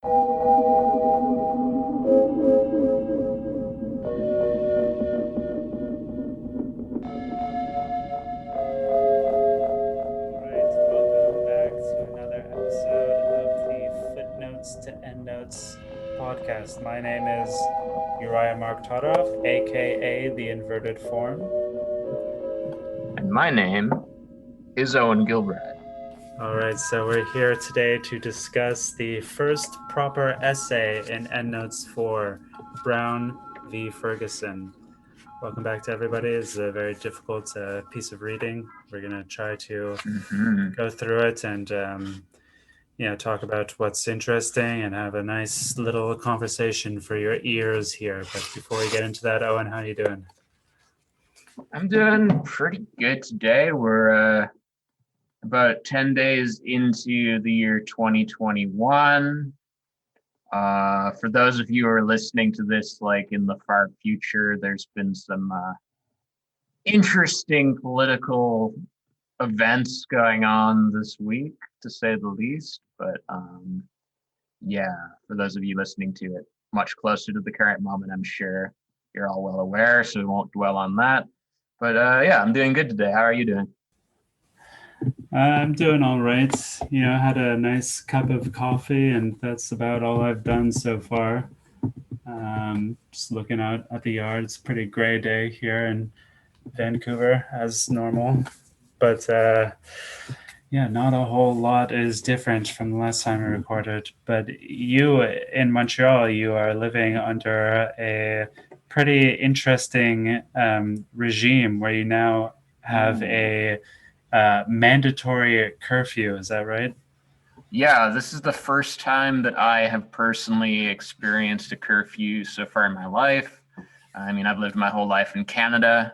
Welcome back to another episode of the Footnotes to Endnotes podcast. My name is Uriah Mark Todorov, aka the Inverted Form. And my name is Owen Gilbride. All right, so we're here today to discuss the first proper essay in Endnotes for Brown v. Ferguson. Welcome back to everybody. It's a very difficult piece of reading. We're going to try to go through it and talk about what's interesting and have a nice little conversation for your ears here. But before we get into that, Owen, how are you doing? I'm doing pretty good today. We're about 10 days into the year 2021. For those of you who are listening to this like in the far future, there's been some interesting political events going on this week, to say the least. But for those of you listening to it much closer to the current moment, I'm sure you're all well aware, so we won't dwell on that. But I'm doing good today. How are you doing? I'm doing all right. I had a nice cup of coffee, and that's about all I've done so far. Just looking out at the yard. It's a pretty gray day here in Vancouver, as normal. But not a whole lot is different from the last time we recorded. But you in Montreal, you are living under a pretty interesting regime where you now have a mandatory curfew. Is that right? Yeah, this is the first time that I have personally experienced a curfew so far in my life. I mean, I've lived my whole life in Canada.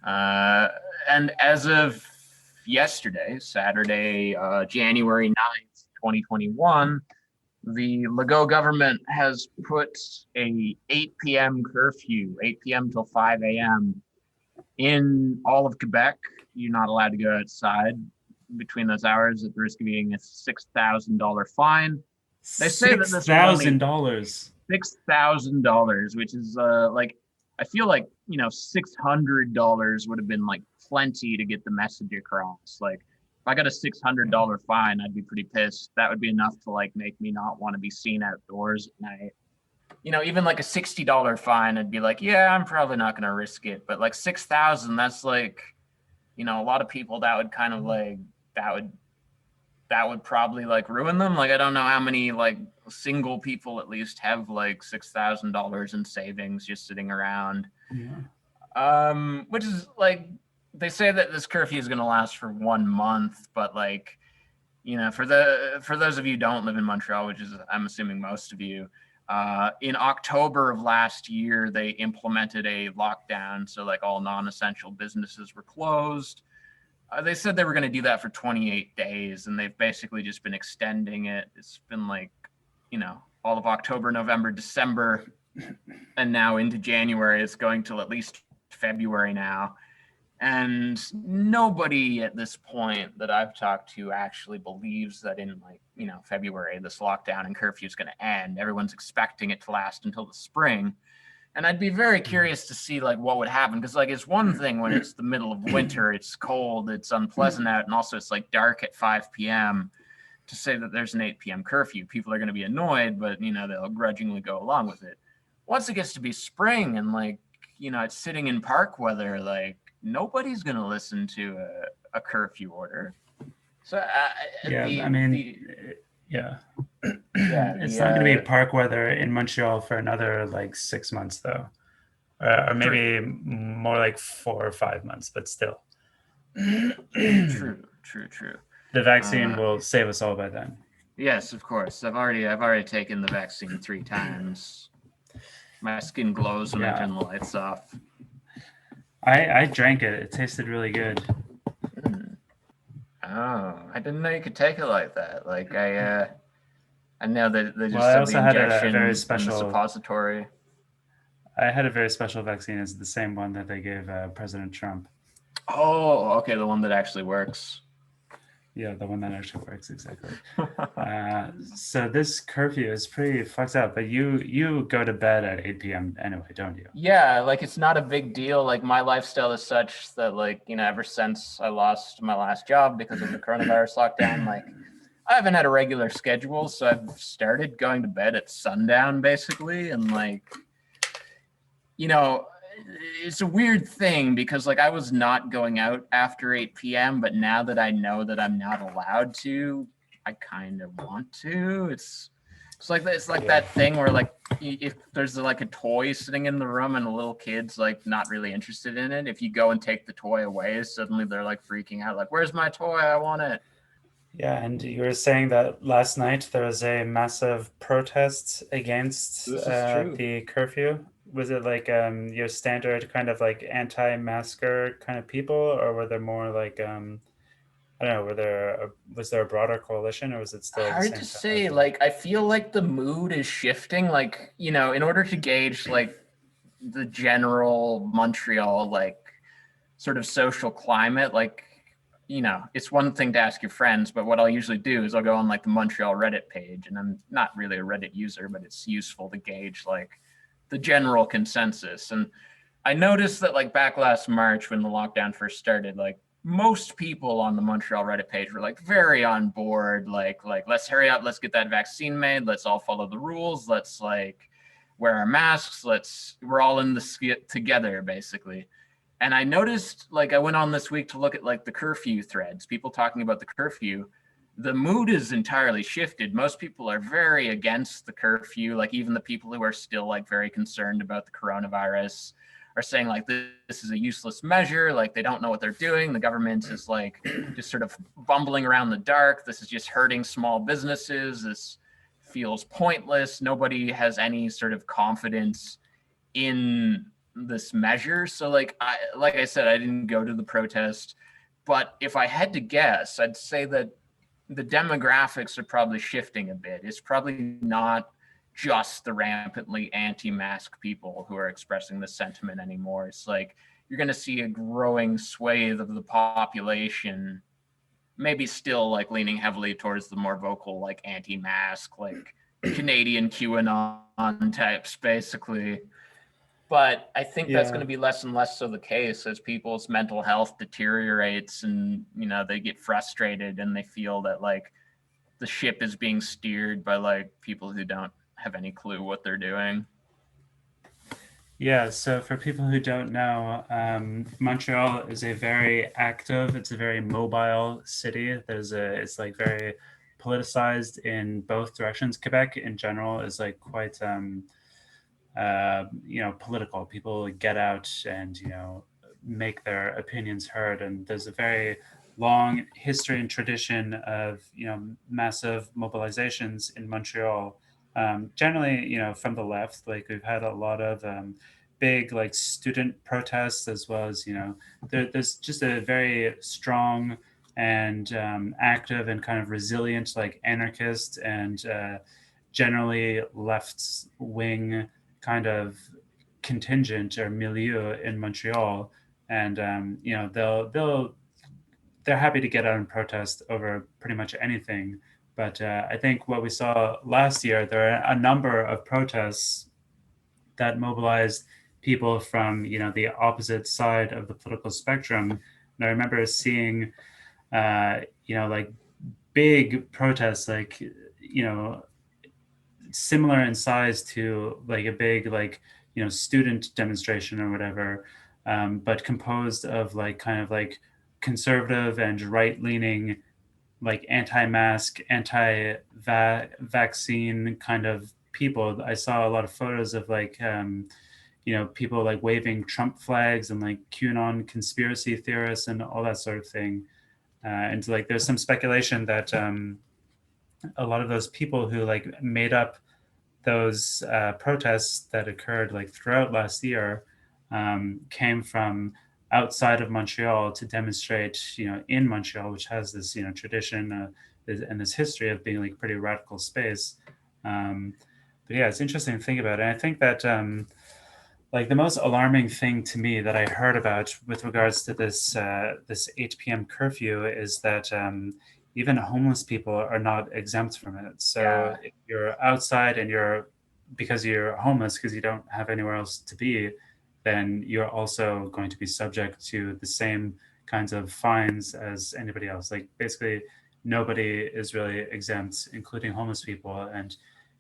And as of yesterday, Saturday, January 9th, 2021, the Legault government has put a 8 p.m. curfew, 8 p.m. till 5 a.m. in all of Quebec. You're not allowed to go outside between those hours at the risk of getting a $6,000 fine. They say that this $6,000. $6,000, which is I feel like $600 would have been like plenty to get the message across. Like if I got a $600 fine, I'd be pretty pissed. That would be enough to like make me not want to be seen outdoors at night. Even like a $60 fine, I'd be like, yeah, I'm probably not going to risk it. But like 6,000, that's like, a lot of people that would kind of like that would probably like ruin them. Like I don't know how many like single people at least have like $6,000 in savings just sitting around. Yeah. Which is like they say that this curfew is going to last for 1 month, but like for those of you who don't live in Montreal, which is I'm assuming most of you, in October of last year they implemented a lockdown, so like all non-essential businesses were closed. They said they were going to do that for 28 days, and they've basically just been extending it. It's been like, all of October, November, December, and now into January. It's going till at least February now. And nobody at this point that I've talked to actually believes that in February, this lockdown and curfew is going to end. Everyone's expecting it to last until the spring. And I'd be very curious to see like what would happen, because like it's one thing when it's the middle of winter, it's cold, it's unpleasant out, and also it's like dark at 5 p.m. to say that there's an 8 p.m. curfew. People are going to be annoyed, but they'll grudgingly go along with it. Once it gets to be spring and like it's sitting in park weather, like nobody's going to listen to a curfew order. So it's not going to be park weather in Montreal for another like 6 months though, or maybe more like 4 or 5 months, but still. True. The vaccine will save us all by then. Yes, of course. I've already taken the vaccine 3 times. My skin glows when I turn the lights off. I drank it. It tasted really good. Oh, I didn't know you could take it like that. Like I know that they just I also had a very special suppository. I had a very special vaccine. It's the same one that they gave President Trump. Oh, okay, the one that actually works. Yeah, the one that actually works, exactly. So this curfew is pretty fucked up, but you go to bed at 8 p.m. anyway, don't you? Yeah, like it's not a big deal. Like my lifestyle is such that like, ever since I lost my last job because of the coronavirus lockdown, like I haven't had a regular schedule, so I've started going to bed at sundown basically. And like, you know, it's a weird thing because like I was not going out after 8 p.m., but now that I know that I'm not allowed to, I kind of want to. It's like Yeah. that thing where like if there's like a toy sitting in the room and a little kid's like not really interested in it, if you go and take the toy away, suddenly they're like freaking out, like, "Where's my toy? I want it." Yeah, and you were saying that last night there was a massive protest against This is true. the curfew. Was it like your standard kind of like anti-masker kind of people, or were there more like I don't know, was there a broader coalition, or was it still the Hard to same kind say. of Like I feel like the mood is shifting. Like, in order to gauge like the general Montreal like sort of social climate, like, it's one thing to ask your friends, but what I'll usually do is I'll go on like the Montreal Reddit page, and I'm not really a Reddit user, but it's useful to gauge like the general consensus. And I noticed that like back last March when the lockdown first started, like most people on the Montreal Reddit page were like very on board, like let's hurry up, let's get that vaccine made, let's all follow the rules, let's like wear our masks, we're all in this together basically. And I noticed, like, I went on this week to look at like the curfew threads, people talking about the curfew. The mood is entirely shifted. Most people are very against the curfew. Like even the people who are still like very concerned about the coronavirus are saying like this is a useless measure. Like they don't know what they're doing. The government is like just sort of bumbling around the dark. This is just hurting small businesses. This feels pointless. Nobody has any sort of confidence in this measure. So like I said, I didn't go to the protest, but if I had to guess, I'd say that the demographics are probably shifting a bit. It's probably not just the rampantly anti-mask people who are expressing this sentiment anymore. It's like you're going to see a growing swathe of the population, maybe still like leaning heavily towards the more vocal, like anti-mask, like Canadian QAnon types, basically. But I think that's going yeah. to be less and less so the case as people's mental health deteriorates, and they get frustrated and they feel that like the ship is being steered by like people who don't have any clue what they're doing. Yeah, so for people who don't know, Montreal is a very active, it's a very mobile city. It's like very politicized in both directions. Quebec in general is like quite, political. People get out and, make their opinions heard. And there's a very long history and tradition of, massive mobilizations in Montreal. Generally, from the left, like we've had a lot of big like student protests, as well as there's just a very strong and active and kind of resilient like anarchist and generally left wing kind of contingent or milieu in Montreal, and they're happy to get out and protest over pretty much anything. But I think what we saw last year, there are a number of protests that mobilized people from the opposite side of the political spectrum. And I remember seeing like big protests, like similar in size to like a big like student demonstration or whatever, but composed of like kind of like conservative and right leaning, like anti-mask, anti-vaccine kind of people. I saw a lot of photos of like people like waving Trump flags and like QAnon conspiracy theorists and all that sort of thing. And so, like there's some speculation that a lot of those people who like made up those protests that occurred like throughout last year came from outside of Montreal to demonstrate, in Montreal, which has this, tradition and this history of being like pretty radical space. Um, but yeah, it's interesting to think about it. And I think that like the most alarming thing to me that I heard about with regards to this 8 p.m. curfew is that even homeless people are not exempt from it. So Yeah. if you're outside and because you're homeless because you don't have anywhere else to be, then you're also going to be subject to the same kinds of fines as anybody else. Like basically nobody is really exempt, including homeless people. And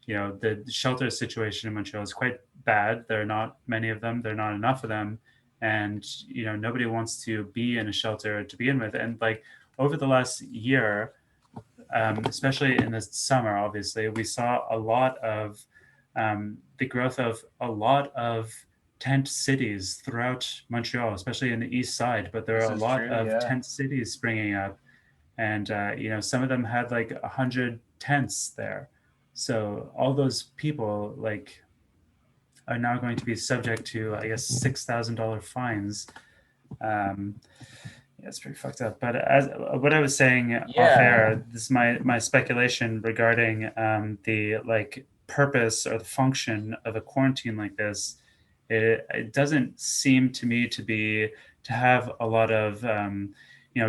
the shelter situation in Montreal is quite bad. There are not many of them. There are not enough of them, and nobody wants to be in a shelter to begin with. And like over the last year, especially in the summer, obviously, we saw a lot of the growth of a lot of tent cities throughout Montreal, especially in the east side. But there This are a is lot true. of Yeah. tent cities springing up, and some of them had like 100 tents there. So all those people like are now going to be subject to, I guess, $6,000 fines. Um, yeah, it's pretty fucked up. But as what I was saying off Yeah. air, this is my speculation regarding the like purpose or the function of a quarantine like this. It doesn't seem to me to have a lot of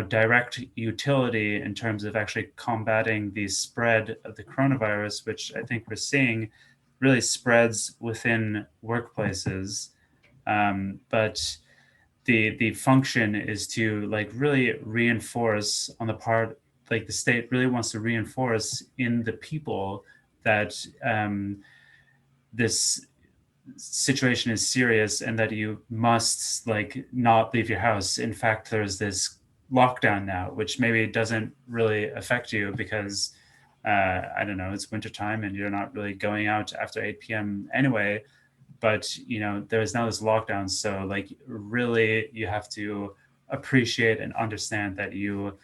direct utility in terms of actually combating the spread of the coronavirus, which I think we're seeing really spreads within workplaces. But the function is to like really reinforce on the part, like the state really wants to reinforce in the people that this situation is serious and that you must like not leave your house. In fact, there's this lockdown now, which maybe doesn't really affect you because I don't know, it's wintertime and you're not really going out after 8 p.m. anyway. But there's now this lockdown, so like really you have to appreciate and understand that you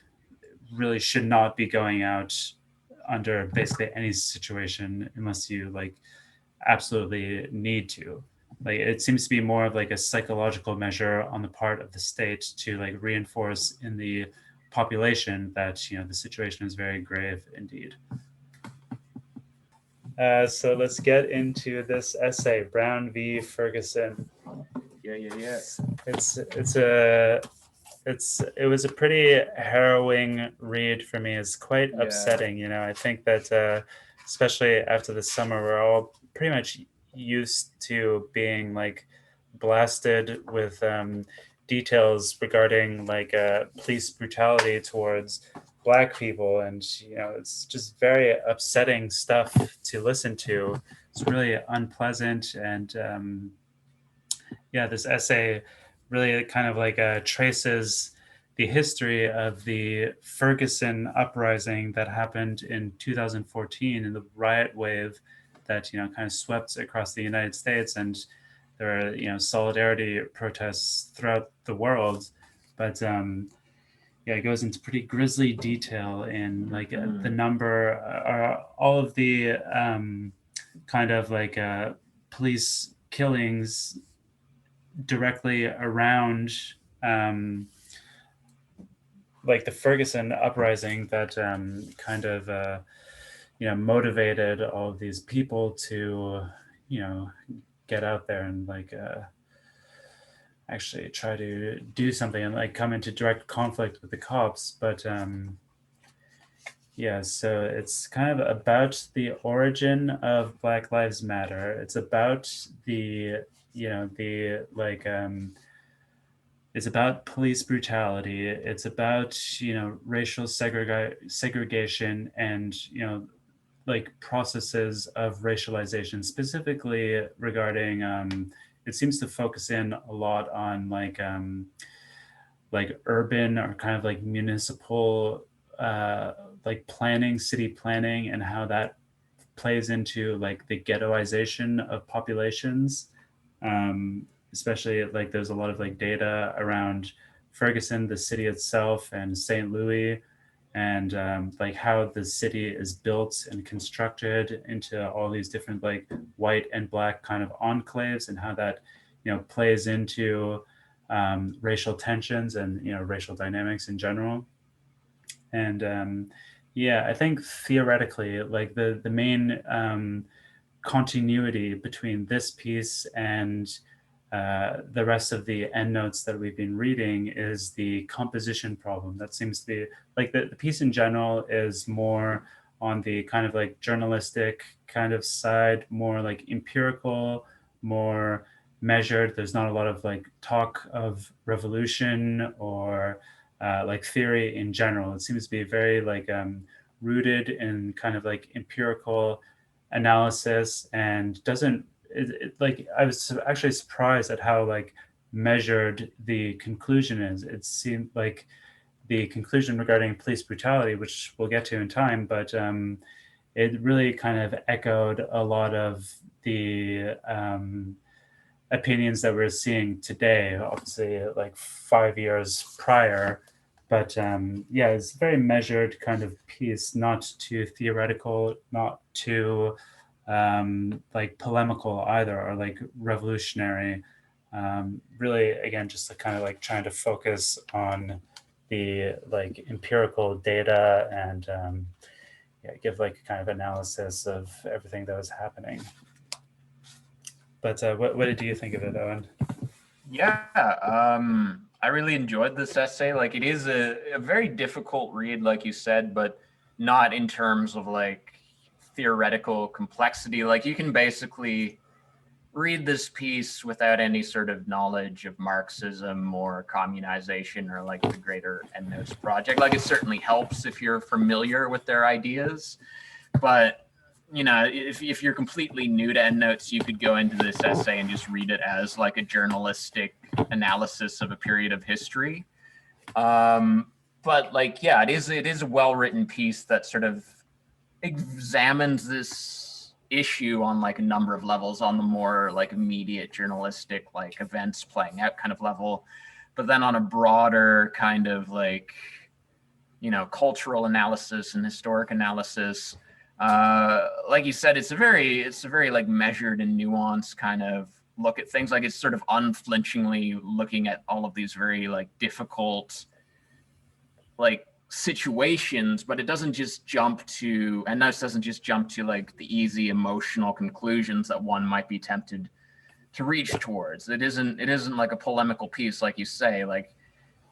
really should not be going out under basically any situation unless you like absolutely need to. Like it seems to be more of like a psychological measure on the part of the state to like reinforce in the population that the situation is very grave indeed. So let's get into this essay, Brown v. Ferguson. Yeah. Yeah. Yeah. It was a pretty harrowing read for me. It's quite Yeah. upsetting. I think that especially after the summer, we're all pretty much used to being like blasted with details regarding like police brutality towards black people, and it's just very upsetting stuff to listen to. It's really unpleasant, and yeah, this essay really kind of like traces the history of the Ferguson Uprising that happened in 2014 and the riot wave that kind of swept across the United States. And there are solidarity protests throughout the world, but yeah, it goes into pretty grisly detail in like the number, all of the kind of like police killings directly around um, like the Ferguson uprising that kind of motivated all of these people to you know get out there and like actually try to do something and like come into direct conflict with the cops. But yeah, so it's kind of about the origin of Black Lives Matter. It's about the the like it's about police brutality. It's about racial segregation and like processes of racialization, specifically regarding. It seems to focus in a lot on like urban or kind of like municipal like planning, city planning, and how that plays into like the ghettoization of populations. Especially like there's a lot of like data around Ferguson, the city itself, and St. Louis, and like how the city is built and constructed into all these different like white and black kind of enclaves, and how that plays into racial tensions and racial dynamics in general. And yeah, I think theoretically, like the main continuity between this piece and the rest of the endnotes that we've been reading is the composition problem. That seems to be like the piece in general is more on the kind of like journalistic kind of side, more like empirical, more measured. There's not a lot of like talk of revolution or like theory in general. It seems to be very like rooted in kind of like empirical analysis and doesn't like I was actually surprised at how like measured the conclusion is. It seemed like the conclusion regarding police brutality, which we'll get to in time, but it really kind of echoed a lot of the opinions that we're seeing today, obviously like 5 years prior. But yeah, it's a very measured kind of piece, not too theoretical, not too like polemical either, or like revolutionary. Really, again, just like kind of like trying to focus on the like empirical data and yeah, give like kind of analysis of everything that was happening. But what did you think of it, Owen? Yeah, I really enjoyed this essay. Like, it is a very difficult read, like you said, but not in terms of like theoretical complexity. Like, you can basically read this piece without any sort of knowledge of Marxism or communization or like the greater Endnotes project. Like, it certainly helps if you're familiar with their ideas, but you know, if you're completely new to Endnotes, you could go into this essay and just read it as like a journalistic analysis of a period of history. But like, yeah, it is a well-written piece that sort of examines this issue on like a number of levels, on the more like immediate journalistic like events playing out kind of level, but then on a broader kind of like, you know, cultural analysis and historic analysis. Like you said, it's a very like measured and nuanced kind of look at things. Like, it's sort of unflinchingly looking at all of these very like difficult like situations, but it doesn't just jump to, and this doesn't just jump to like the easy emotional conclusions that one might be tempted to reach towards. It isn't like a polemical piece, like you say. Like,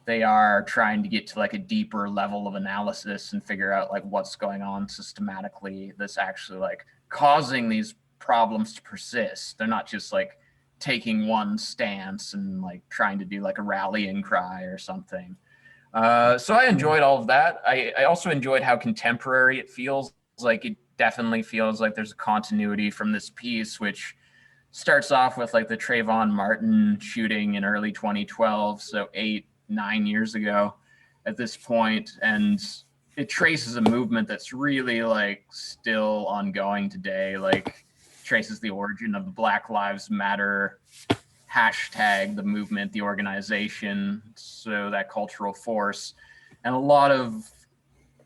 they are trying to get to like a deeper level of analysis and figure out like what's going on systematically that's actually like causing these problems to persist. They're not just like taking one stance and like trying to do like a rallying cry or something. So I enjoyed all of that. I also enjoyed how contemporary it feels. Like, it definitely feels like there's a continuity from this piece, which starts off with like the Trayvon Martin shooting in early 2012, so 8-9 years ago at this point, and it traces a movement that's really like still ongoing today. Like, traces the origin of the Black Lives Matter hashtag, the movement, the organization, so that cultural force, and a lot of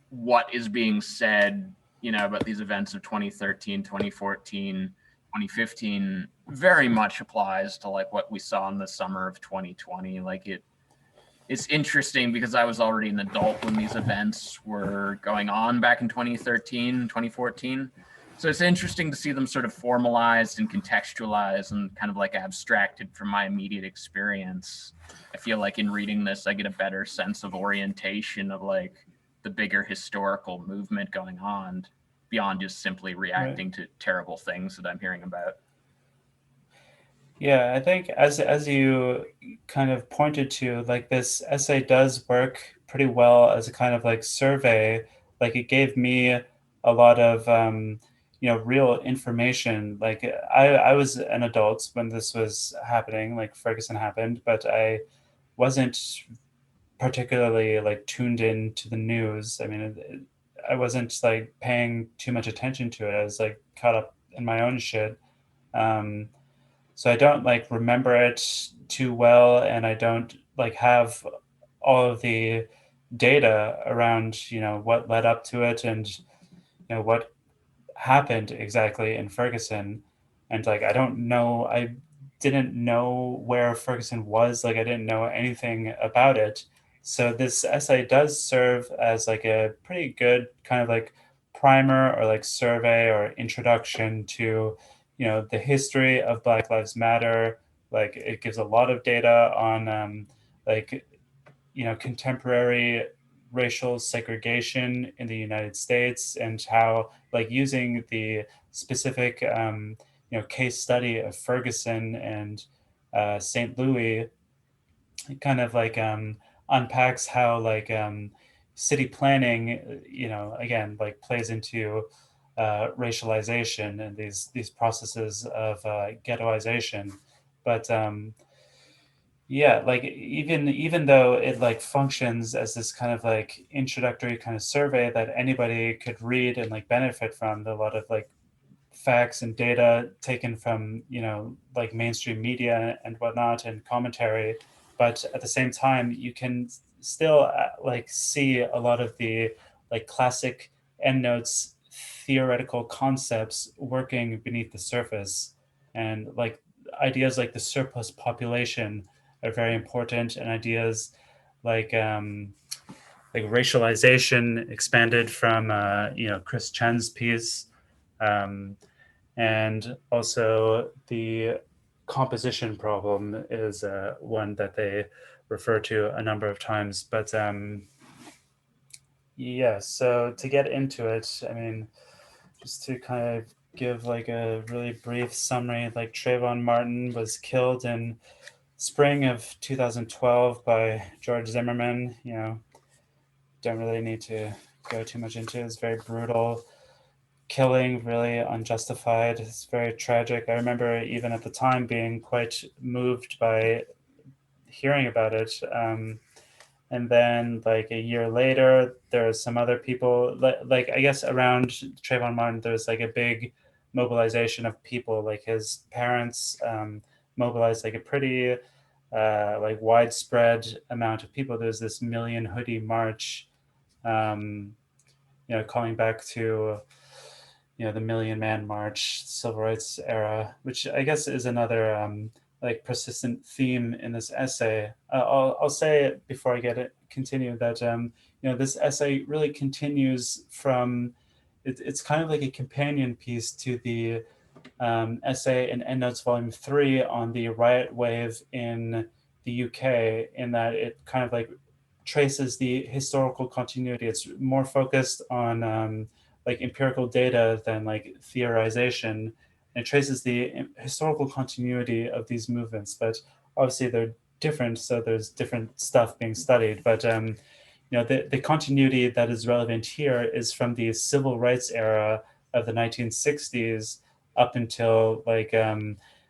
what is being said, you know, about these events of 2013, 2014, 2015 very much applies to like what we saw in the summer of 2020. Like, it's interesting because I was already an adult when these events were going on back in 2013, 2014. So it's interesting to see them sort of formalized and contextualized and kind of like abstracted from my immediate experience. I feel like in reading this, I get a better sense of orientation of like the bigger historical movement going on beyond just simply reacting Right. to terrible things that I'm hearing about. Yeah, I think as you kind of pointed to, like this essay does work pretty well as a kind of like survey. Like it gave me a lot of real information. Like I was an adult when this was happening, like Ferguson happened, but I wasn't particularly like tuned in to the news. I mean, I wasn't like paying too much attention to it. I was like caught up in my own shit. Um, so I don't like remember it too well, and I don't like have all of the data around what led up to it and what happened exactly in Ferguson. And like I didn't know where Ferguson was. Like I didn't know anything about it. So this essay does serve as like a pretty good kind of like primer or like survey or introduction to the history of Black Lives Matter, Like it gives a lot of data on like contemporary racial segregation in the United States, and how like using the specific case study of Ferguson and St. Louis, it kind of like unpacks how like city planning, again, like plays into racialization and these processes of ghettoization. But yeah, like even though it like functions as this kind of like introductory kind of survey that anybody could read and like benefit from, a lot of like facts and data taken from like mainstream media and whatnot and commentary, but at the same time you can still like see a lot of the like classic Endnotes theoretical concepts working beneath the surface. And like ideas like the surplus population are very important, and ideas like racialization expanded from Chris Chen's piece, um, and also the composition problem is one that they refer to a number of times. But yeah, so to get into it, I mean, just to kind of give like a really brief summary, like Trayvon Martin was killed in spring of 2012 by George Zimmerman. Don't really need to go too much into it. It's very brutal killing, really unjustified. It's very tragic. I remember even at the time being quite moved by hearing about it. And then, like a year later, there's some other people. Like I guess around Trayvon Martin, there's like a big mobilization of people. Like his parents mobilized like a pretty like widespread amount of people. There's this Million Hoodie March, um, calling back to the Million Man March, civil rights era, which I guess is another like persistent theme in this essay. I'll say it before I get it continue that this essay really continues from it's kind of like a companion piece to the essay in Endnotes Volume 3 on the riot wave in the UK, in that it kind of like traces the historical continuity. It's more focused on like empirical data than like theorization. And it traces the historical continuity of these movements, but obviously they're different, so there's different stuff being studied. But the continuity that is relevant here is from the civil rights era of the 1960s up until like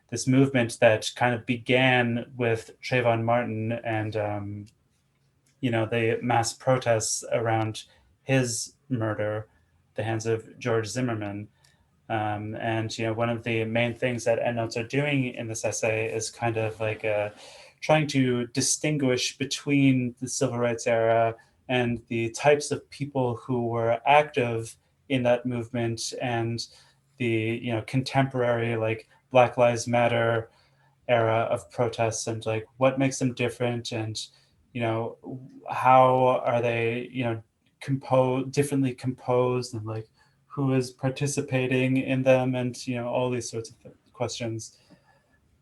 this movement that kind of began with Trayvon Martin and the mass protests around his murder at the hands of George Zimmerman. And one of the main things that Endnotes are doing in this essay is kind of like trying to distinguish between the civil rights era and the types of people who were active in that movement, and the contemporary like Black Lives Matter era of protests, and like what makes them different, and you know how are they differently composed, and like who is participating in them, and all these sorts of questions.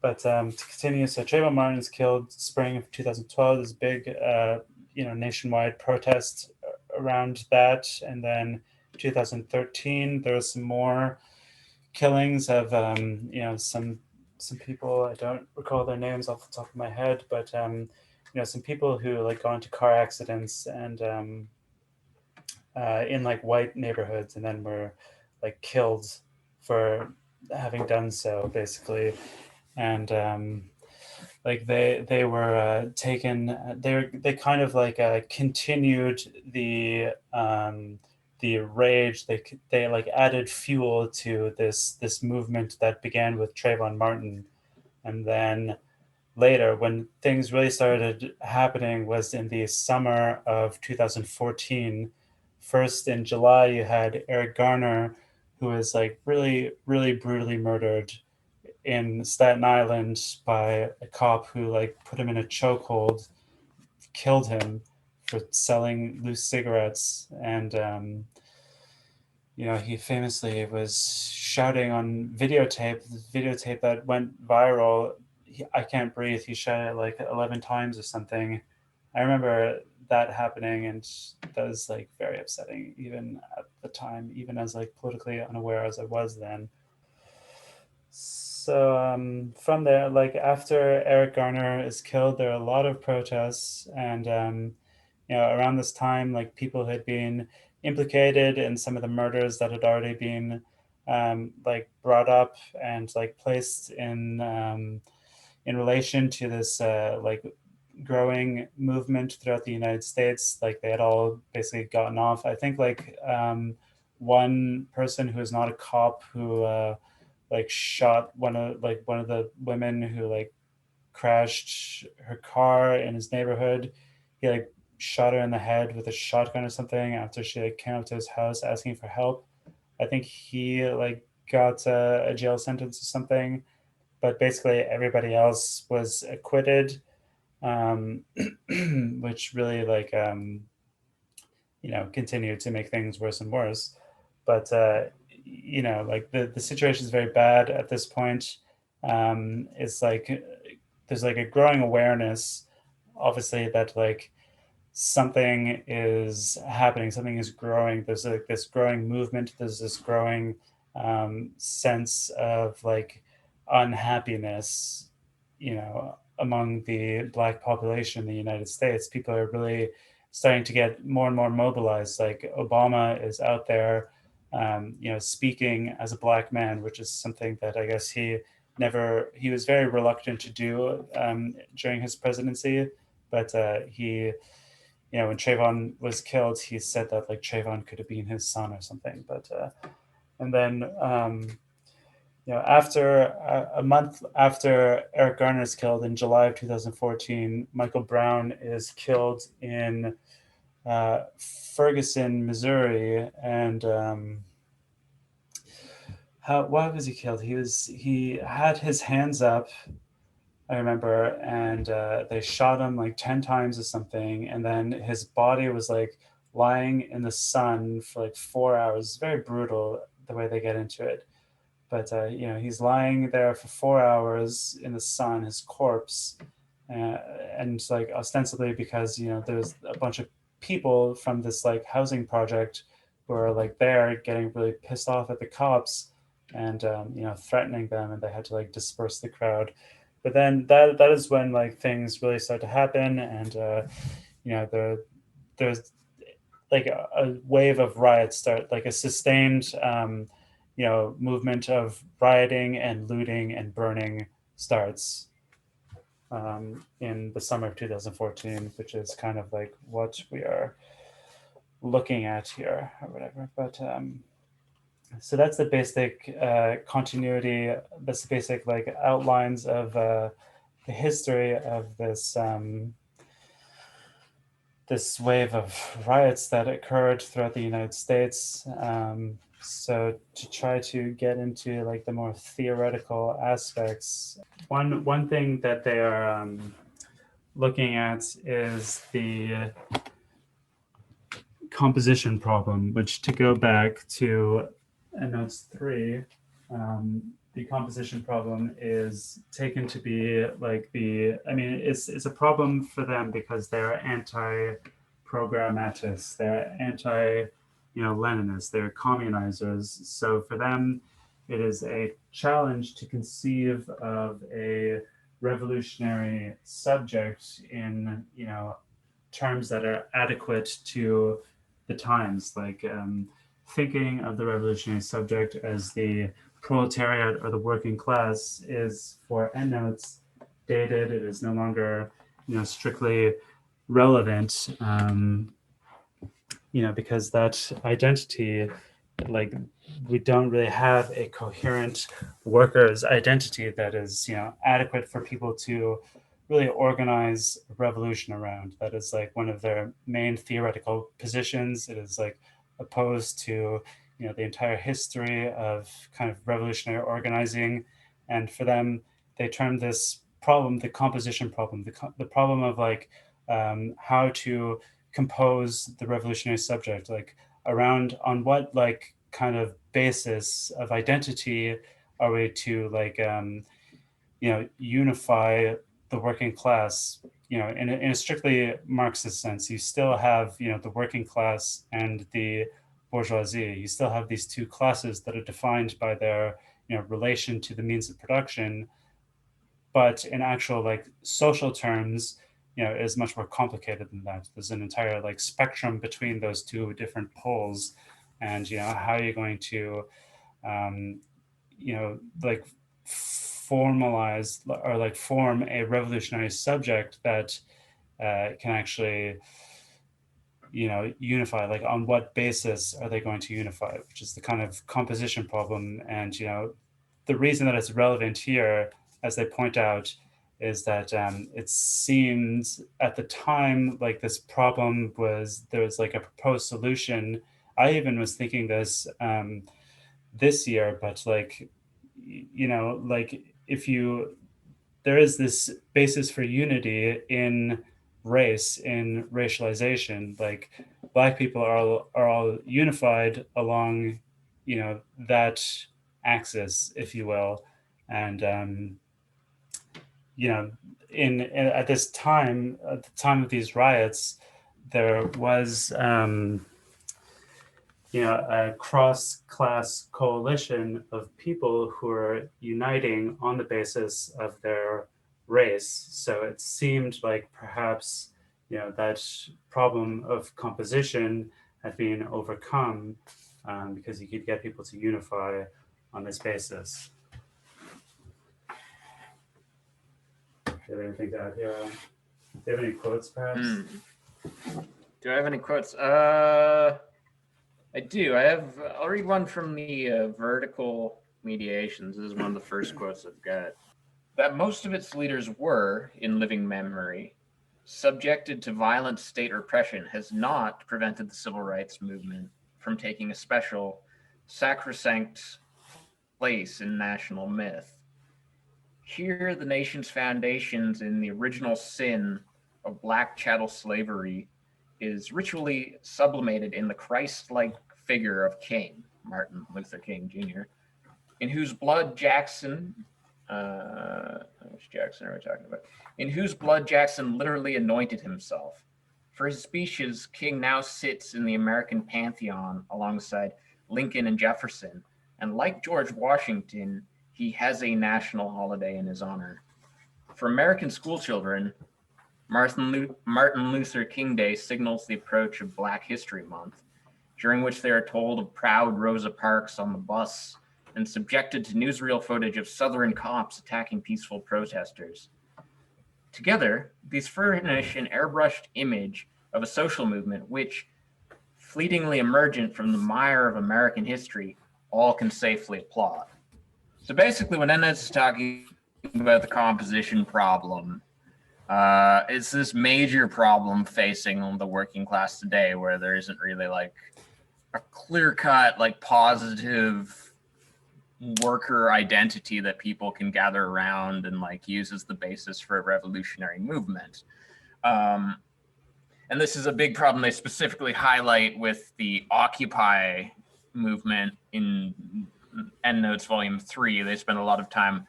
But to continue, so Trayvon Martin is killed spring of 2012. There's a big nationwide protest around that, and then 2013 there was some more killings of some people. I don't recall their names off the top of my head, but some people who like got into car accidents and in like white neighborhoods, and then were like killed for having done so, basically. And like they were taken. They kind of like continued the rage. They like added fuel to this movement that began with Trayvon Martin, and then later, when things really started happening, was in the summer of 2014. First in July, you had Eric Garner, who was like really, really brutally murdered in Staten Island by a cop who like put him in a chokehold, killed him for selling loose cigarettes. And he famously was shouting on videotape that went viral. I can't breathe. He shot it like 11 times or something. I remember that happening, and that was like very upsetting, even at the time, even as like politically unaware as I was then. So from there, like after Eric Garner is killed, there are a lot of protests, and around this time, like people had been implicated in some of the murders that had already been like brought up and like placed in relation to this like growing movement throughout the United States. Like they had all basically gotten off. I think like one person who is not a cop who like shot one of the women who like crashed her car in his neighborhood. He like shot her in the head with a shotgun or something after she like came up to his house asking for help. I think he like got a jail sentence or something, but basically everybody else was acquitted, um, which really like continued to make things worse and worse. But like the situation is very bad at this point. It's like there's like a growing awareness, obviously, that like something is happening, something is growing. There's like this growing movement. There's this growing sense of like unhappiness, among the Black population in the United States. People are really starting to get more and more mobilized. Like Obama is out there, speaking as a Black man, which is something that I guess he was very reluctant to do during his presidency. But when Trayvon was killed, he said that like Trayvon could have been his son or something. But and then after a month after Eric Garner is killed in July of 2014, Michael Brown is killed in Ferguson, Missouri, and why was he killed? He had his hands up, I remember, and they shot him like 10 times or something, and then his body was like lying in the sun for like 4 hours. It's very brutal the way they get into it. But he's lying there for 4 hours in the sun, his corpse, and like ostensibly because there's a bunch of people from this like housing project who are like there getting really pissed off at the cops and threatening them, and they had to like disperse the crowd. But then that is when like things really start to happen, and there's like a wave of riots start, like a sustained movement of rioting and looting and burning starts in the summer of 2014, which is kind of like what we are looking at here or whatever. But so that's the basic continuity. That's the basic like outlines of the history of this wave of riots that occurred throughout the United States. So to try to get into like the more theoretical aspects, one thing that they are looking at is the composition problem, which, to go back to Endnotes 3, the composition problem is taken to be like it's a problem for them because they're anti-programmatists, they're anti-Leninists, they're communizers. So for them, it is a challenge to conceive of a revolutionary subject in terms that are adequate to the times, like thinking of the revolutionary subject as the proletariat or the working class is, for Endnotes, dated. It is no longer strictly relevant, because that identity, like, we don't really have a coherent workers identity that is adequate for people to really organize a revolution around. That is like one of their main theoretical positions. It is like opposed to the entire history of kind of revolutionary organizing. And for them, they term this problem the composition problem, the problem of like how to compose the revolutionary subject, like around on what like kind of basis of identity are we to like unify the working class, in a strictly Marxist sense. You still have, the working class and the bourgeoisie. You still have these two classes that are defined by their, relation to the means of production. But in actual like social terms, it is much more complicated than that. There's an entire like spectrum between those two different poles, and how are you going to, um, like formalize or like form a revolutionary subject that can actually unify, like on what basis are they going to unify, which is the kind of composition problem. And the reason that it's relevant here, as they point out, is that it seems at the time like this problem was, there was like a proposed solution. I even was thinking this this year, but like like if you there is this basis for unity in race, in racialization. Like black people are all unified along, that axis, if you will. And you know, at this time, at the time of these riots, there was a cross-class coalition of people who are uniting on the basis of their race. So it seemed like perhaps that problem of composition had been overcome, because you could get people to unify on this basis. Do you have anything to add here? Do you have any quotes, perhaps? Do I have any quotes? I do. I'll read one from the Vertical Mediations. This is one of the first quotes I've got. That most of its leaders were, in living memory, subjected to violent state repression has not prevented the civil rights movement from taking a special, sacrosanct place in national myth. Here, the nation's foundations in the original sin of black chattel slavery is ritually sublimated in the Christ-like figure of King, Martin Luther King Jr., in whose blood Jackson, which Jackson are we talking about? In whose blood Jackson literally anointed himself. For his speeches, King now sits in the American pantheon alongside Lincoln and Jefferson, and like George Washington, he has a national holiday in his honor. For American schoolchildren, Martin Luther King Day signals the approach of Black History Month, during which they are told of proud Rosa Parks on the bus and subjected to newsreel footage of Southern cops attacking peaceful protesters. Together, these furnish an airbrushed image of a social movement which, fleetingly emergent from the mire of American history, all can safely applaud. So basically, when Endnotes is talking about the composition problem, it's this major problem facing the working class today, where there isn't really like a clear-cut, like positive worker identity that people can gather around and like use as the basis for a revolutionary movement. And this is a big problem they specifically highlight with the Occupy movement in Endnotes Volume 3. They spend a lot of time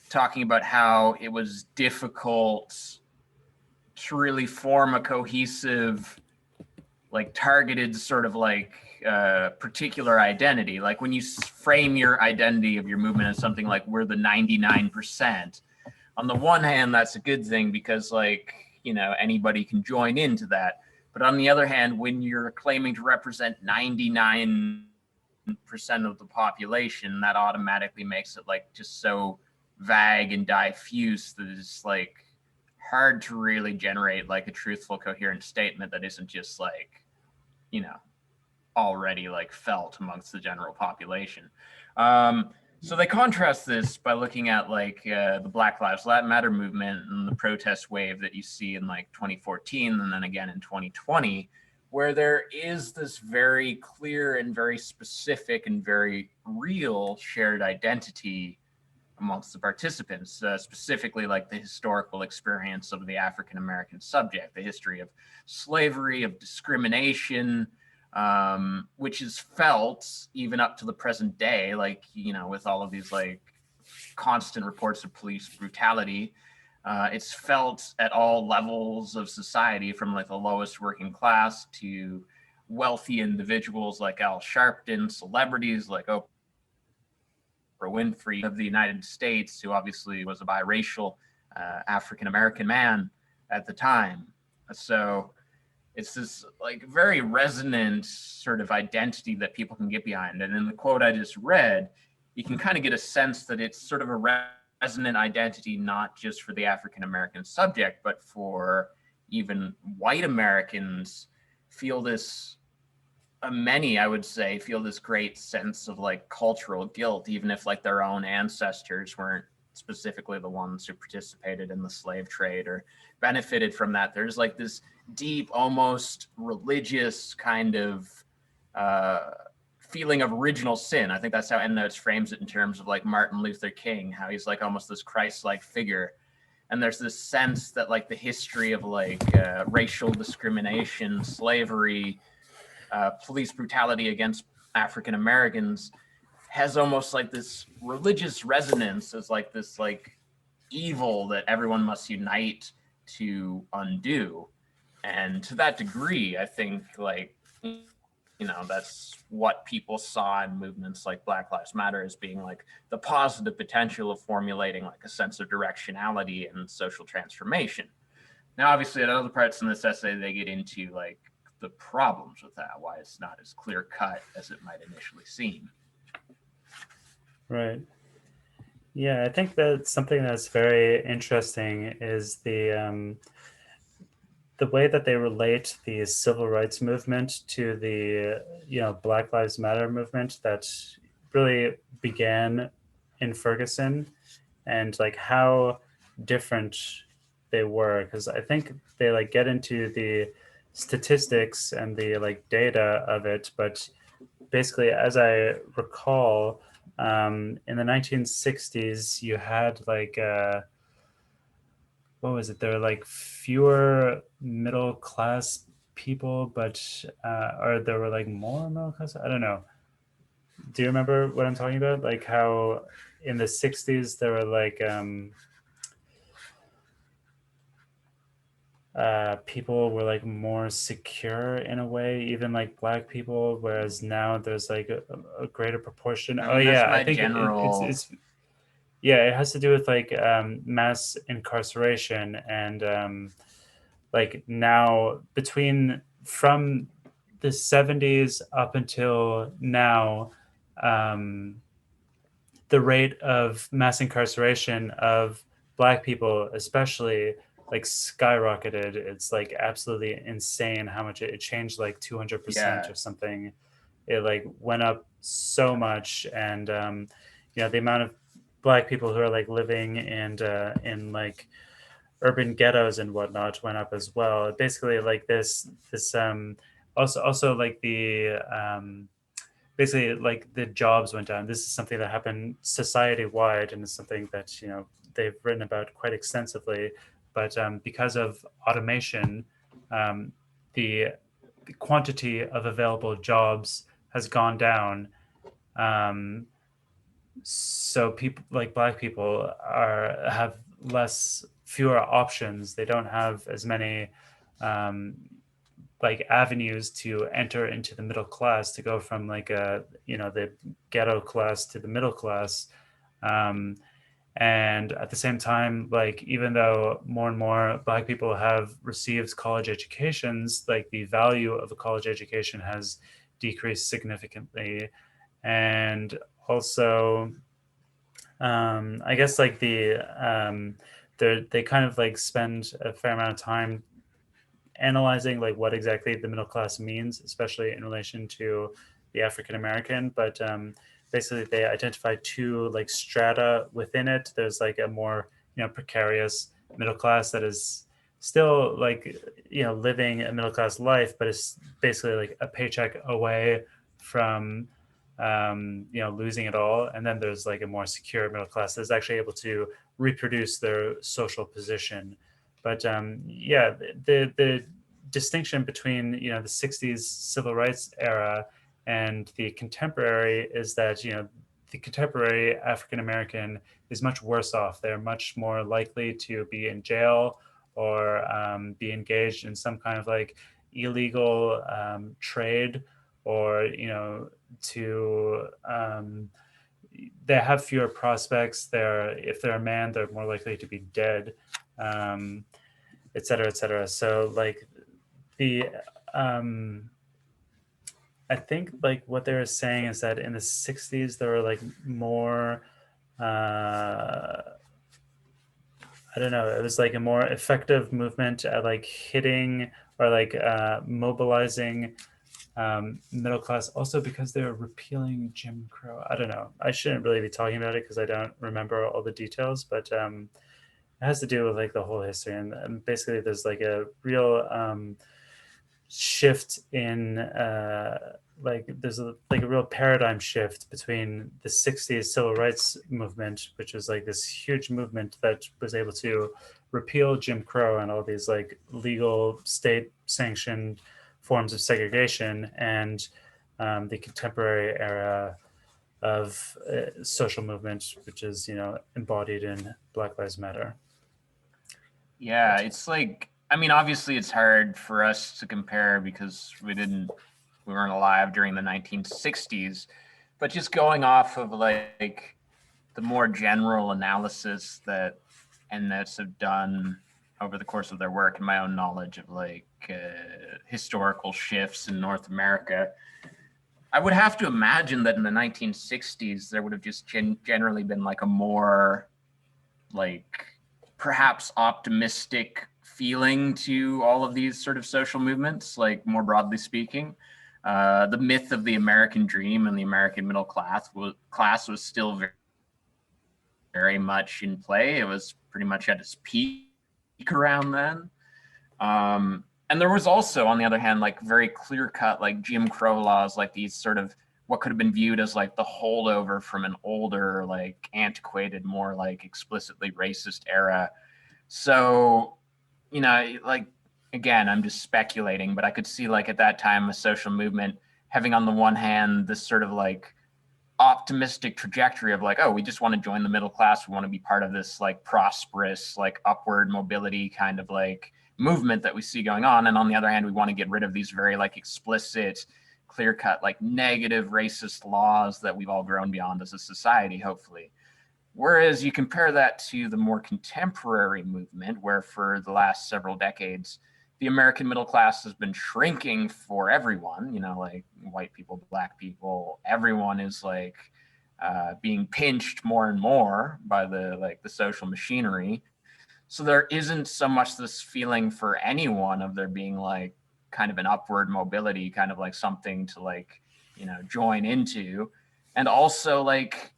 talking about how it was difficult to really form a cohesive, like targeted sort of like particular identity. Like when you frame your identity of your movement as something like we're the 99%, on the one hand, that's a good thing because like, anybody can join into that. But on the other hand, when you're claiming to represent 99% of the population, that automatically makes it like just so vague and diffuse that it's like hard to really generate like a truthful, coherent statement that isn't just like, already like felt amongst the general population. So they contrast this by looking at like the Black Lives Matter movement and the protest wave that you see in like 2014 and then again in 2020, where there is this very clear and very specific and very real shared identity amongst the participants, specifically like the historical experience of the African American subject, the history of slavery, of discrimination, which is felt even up to the present day, like, with all of these like constant reports of police brutality. It's felt at all levels of society, from like the lowest working class to wealthy individuals like Al Sharpton, celebrities like Oprah Winfrey of the United States, who obviously was a biracial African American man at the time. So it's this like very resonant sort of identity that people can get behind. And in the quote I just read, you can kind of get a sense that it's sort of a resonant identity, not just for the African American subject, but for even white Americans feel this, many, I would say, feel this great sense of like cultural guilt, even if like their own ancestors weren't specifically the ones who participated in the slave trade or benefited from that. There's like this deep, almost religious kind of feeling of original sin. I think that's how Endnotes frames it in terms of like Martin Luther King, how he's like almost this Christ-like figure. And there's this sense that like the history of like racial discrimination, slavery, police brutality against African Americans has almost like this religious resonance as like this like evil that everyone must unite to undo. And to that degree, I think like, you know, that's what people saw in movements like Black Lives Matter as being like the positive potential of formulating like a sense of directionality and social transformation. Now, obviously, at other parts in this essay, they get into like the problems with that, why it's not as clear cut as it might initially seem. Right. Yeah, I think that something that's very interesting is the way that they relate the civil rights movement to the Black Lives Matter movement that really began in Ferguson, and like how different they were, because I think they like get into the statistics and the like data of it, but basically, as I recall, in the 1960s, you had like what was it? There were like fewer middle class people, but or there were like more middle class. I don't know. Do you remember what I'm talking about? Like how in the 60s there were like people were like more secure in a way, even like black people, whereas now there's like a greater proportion. I Oh mean, that's yeah, I my think general. it's yeah, it has to do with like mass incarceration and like now between from the 70s up until now, um, the rate of mass incarceration of black people especially like skyrocketed. It's like absolutely insane how much it changed, like 200% Yeah, or something. It like went up so much. And the amount of black people who are like living in like urban ghettos and whatnot went up as well. Basically like this also like the basically like the jobs went down. This is something that happened society wide, and it's something that they've written about quite extensively. But because of automation, um, the quantity of available jobs has gone down. Um, so people like black people have fewer options. They don't have as many um, like avenues to enter into the middle class, to go from like the ghetto class to the middle class. um, and at the same time, like even though more and more black people have received college educations, like the value of a college education has decreased significantly. And also I guess like they kind of like spend a fair amount of time analyzing like what exactly the middle class means, especially in relation to the African American. But basically, they identify two like strata within it. There's like a more precarious middle class that is still like living a middle class life, but it's basically like a paycheck away from losing it all. And then there's like a more secure middle class that's actually able to reproduce their social position. But yeah, the distinction between the 60s civil rights era and the contemporary is that the contemporary African American is much worse off. They're much more likely to be in jail or be engaged in some kind of like illegal trade, or to they have fewer prospects. If they're a man, they're more likely to be dead, um, et cetera, et cetera. So like the I think like what they were saying is that in the 60s there were like more I don't know, it was like a more effective movement at like hitting or like mobilizing middle class, also because they were repealing Jim Crow. I don't know. I shouldn't really be talking about it because I don't remember all the details, but it has to do with like the whole history. And basically, there's like a real shift in like there's like a real paradigm shift between the 60s civil rights movement, which was like this huge movement that was able to repeal Jim Crow and all these like legal state sanctioned forms of segregation, and the contemporary era of social movement, which is embodied in Black Lives Matter. Yeah, it's like, I mean, obviously it's hard for us to compare because we weren't alive during the 1960s, but just going off of like the more general analysis that Endnotes have done over the course of their work and my own knowledge of like historical shifts in North America, I would have to imagine that in the 1960s there would have just generally been like a more like perhaps optimistic feeling to all of these sort of social movements, like more broadly speaking. The myth of the American dream and the American middle class was still very much in play. It was pretty much at its peak around then. And there was also, on the other hand, like very clear cut, like Jim Crow laws, like these sort of what could have been viewed as like the holdover from an older, like antiquated, more like explicitly racist era. So, like, again, I'm just speculating, but I could see like at that time a social movement having on the one hand this sort of like optimistic trajectory of like, oh, we just want to join the middle class, we want to be part of this like prosperous, like upward mobility kind of like movement that we see going on. And on the other hand, we want to get rid of these very like explicit, clear cut, like negative racist laws that we've all grown beyond as a society, hopefully. Whereas you compare that to the more contemporary movement, where for the last several decades, the American middle class has been shrinking for everyone, like white people, black people, everyone is like being pinched more and more by the social machinery. So there isn't so much this feeling for anyone of there being like kind of an upward mobility, kind of like something to like, join into. And also like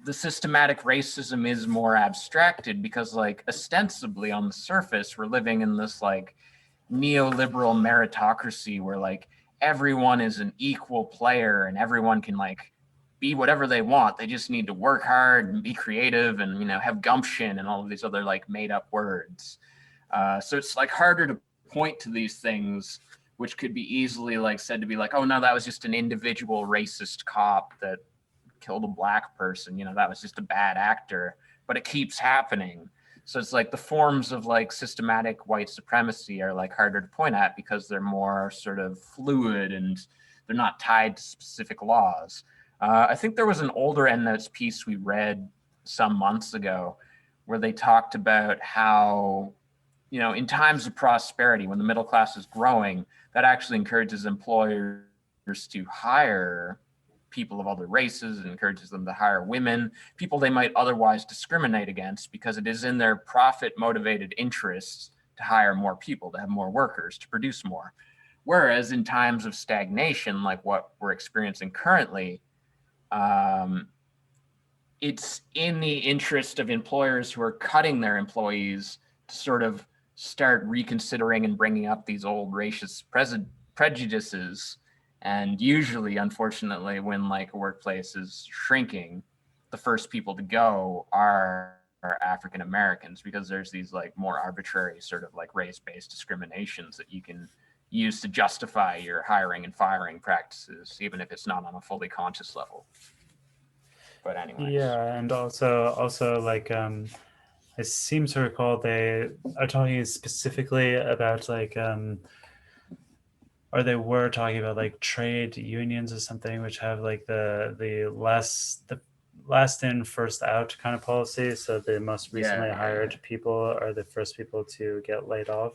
the systematic racism is more abstracted because like ostensibly on the surface, we're living in this like neoliberal meritocracy where like everyone is an equal player and everyone can like be whatever they want. They just need to work hard and be creative and have gumption and all of these other like made up words. So it's like harder to point to these things, which could be easily like said to be like, oh no, that was just an individual racist cop that killed a black person. That was just a bad actor. But it keeps happening. So it's like the forms of like systematic white supremacy are like harder to point at because they're more sort of fluid and they're not tied to specific laws. I think there was an older Endnotes piece we read some months ago where they talked about how, in times of prosperity, when the middle class is growing, that actually encourages employers to hire people of other races and encourages them to hire women, people they might otherwise discriminate against, because it is in their profit motivated interests to hire more people, to have more workers, to produce more. Whereas in times of stagnation, like what we're experiencing currently, it's in the interest of employers who are cutting their employees to sort of start reconsidering and bringing up these old racist prejudices. And usually, unfortunately, when like a workplace is shrinking, the first people to go are African Americans, because there's these like more arbitrary sort of like race-based discriminations that you can use to justify your hiring and firing practices, even if it's not on a fully conscious level. But anyways, Yeah, and also like I seem to recall they are talking specifically about like or they were talking about like trade unions or something, which have like the last in first out kind of policy. So the most yeah, recently yeah, yeah, hired people are the first people to get laid off,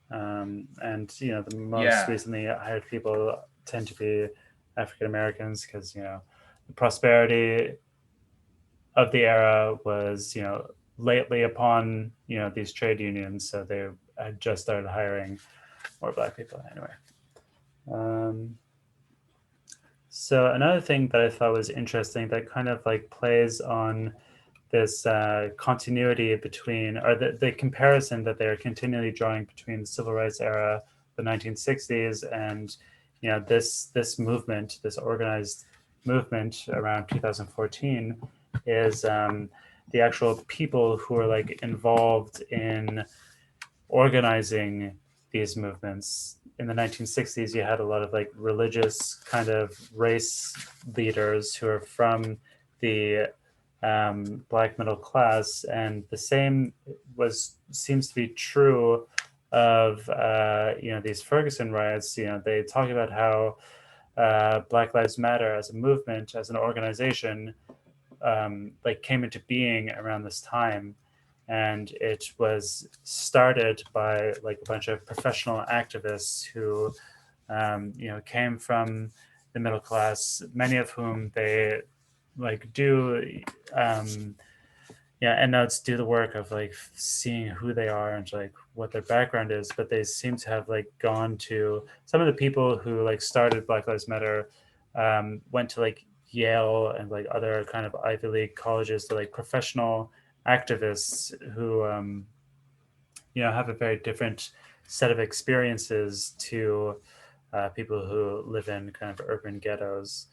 and the most yeah, recently hired people tend to be African Americans because the prosperity of the era was lately upon these trade unions, so they had just started hiring more black people anyway. Um, so another thing that I thought was interesting that kind of like plays on this continuity between, or the comparison that they're continually drawing between the civil rights era, the 1960s, and this movement, this organized movement around 2014, is the actual people who are like involved in organizing these movements. In the 1960s, you had a lot of like religious kind of race leaders who are from the black middle class, and the same was seems to be true of these Ferguson riots. They talk about how Black Lives Matter as a movement, as an organization, like came into being around this time, and it was started by like a bunch of professional activists who came from the middle class, many of whom they like do Endnotes do the work of like seeing who they are and like what their background is, but they seem to have like gone to some of the people who like started Black Lives Matter, went to like Yale and like other kind of Ivy League colleges. To like professional activists who have a very different set of experiences to people who live in kind of urban ghettos.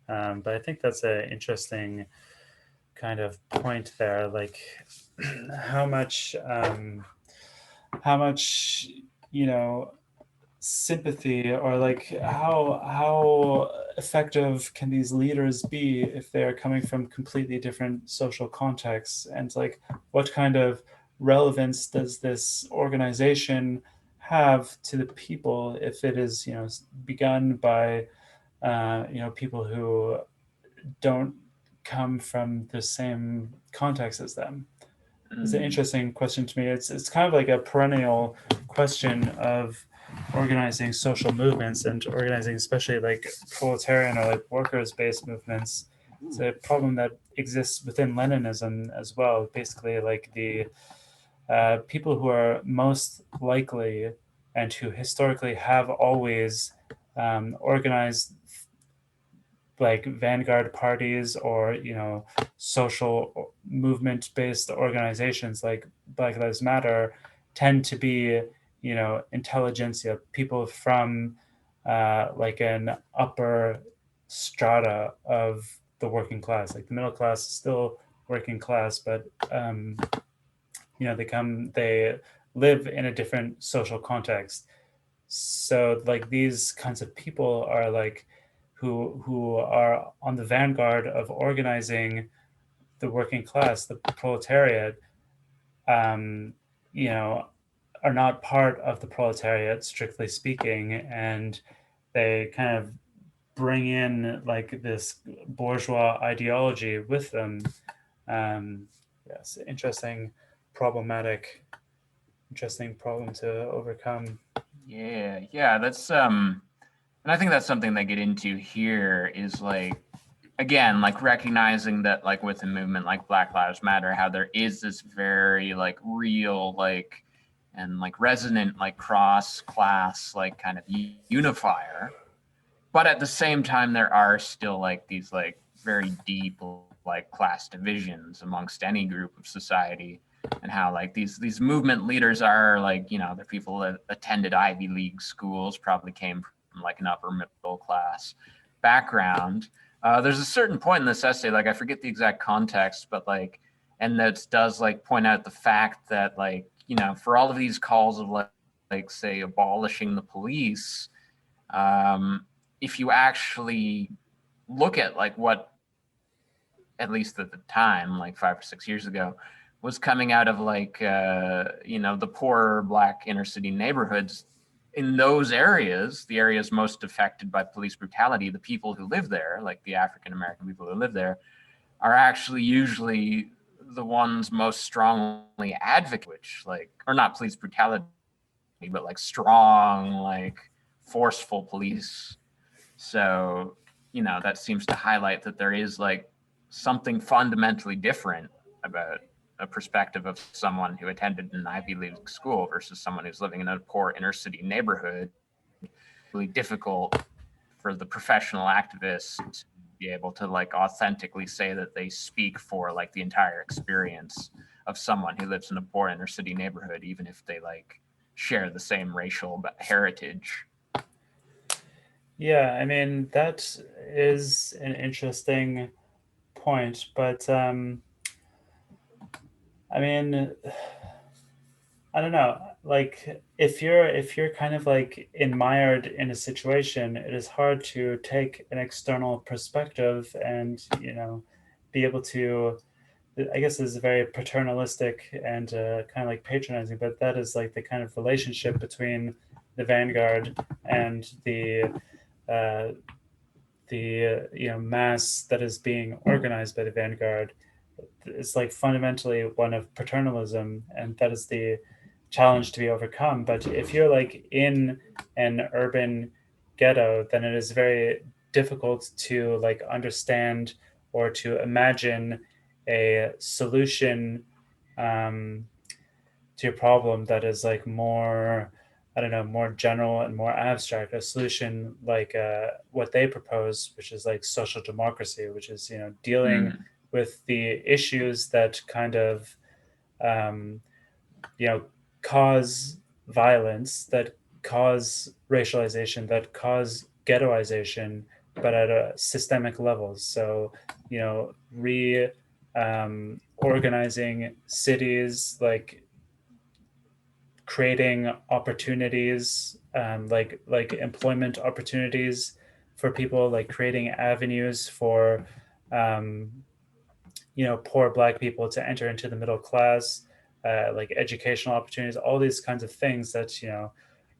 But I think that's an interesting kind of point there, like how much how much you know sympathy, or like how effective can these leaders be if they're coming from completely different social contexts, and like what kind of relevance does this organization have to the people if it is begun by people who don't come from the same context as them. It's an mm, interesting question to me. It's kind of like a perennial question of organizing social movements and organizing, especially like proletarian or like workers based movements. It's a problem that exists within Leninism as well. Basically, like the people who are most likely and who historically have always organized like vanguard parties, or social movement based organizations like Black Lives Matter, tend to be intelligentsia, people from like an upper strata of the working class. Like the middle class is still working class, but they live in a different social context. So like these kinds of people are like who are on the vanguard of organizing the working class, the proletariat, um, you know, are not part of the proletariat, strictly speaking, and they kind of bring in like this bourgeois ideology with them. Yes, interesting problem to overcome. yeah, yeah. That's and I think that's something they get into here is like again like recognizing that like with a movement like Black Lives Matter, how there is this very like real like and like resonant like cross class like kind of unifier, but at the same time there are still like these like very deep like class divisions amongst any group of society, and how like these movement leaders are like they're people that attended Ivy League schools, probably came from like an upper middle class background. There's a certain point in this essay, like I forget the exact context, but like Endnotes does like point out the fact that like for all of these calls of like say abolishing the police, um, if you actually look at like what at least at the time, like 5 or 6 years ago, was coming out of like, the poorer Black inner city neighborhoods. In those areas, the areas most affected by police brutality, the people who live there, like the African-American people who live there, are actually usually the ones most strongly advocate, which like, or not police brutality, but like strong, like forceful police. So, that seems to highlight that there is like something fundamentally different about a perspective of someone who attended an Ivy League school versus someone who's living in a poor inner city neighborhood. Really difficult for the professional activists to be able to like authentically say that they speak for like the entire experience of someone who lives in a poor inner city neighborhood, even if they like share the same racial heritage. Yeah, I mean, that is an interesting point, but I mean, I don't know. Like if you're kind of like admired in a situation, it is hard to take an external perspective and, be able to, I guess is very paternalistic and kind of like patronizing, but that is like the kind of relationship between the vanguard and uh, mass that is being organized by the vanguard. It's like fundamentally one of paternalism, and that is the challenge to be overcome. But if you're like in an urban ghetto, then it is very difficult to like understand or to imagine a solution um, to your problem that is like more, I don't know, more general and more abstract. A solution like what they propose, which is like social democracy, which is, dealing Mm. with the issues that kind of um, you know cause violence, that cause racialization, that cause ghettoization, but at a systemic level. So, re organizing cities, like creating opportunities, like employment opportunities for people, like creating avenues for um, poor Black people to enter into the middle class, like educational opportunities, all these kinds of things that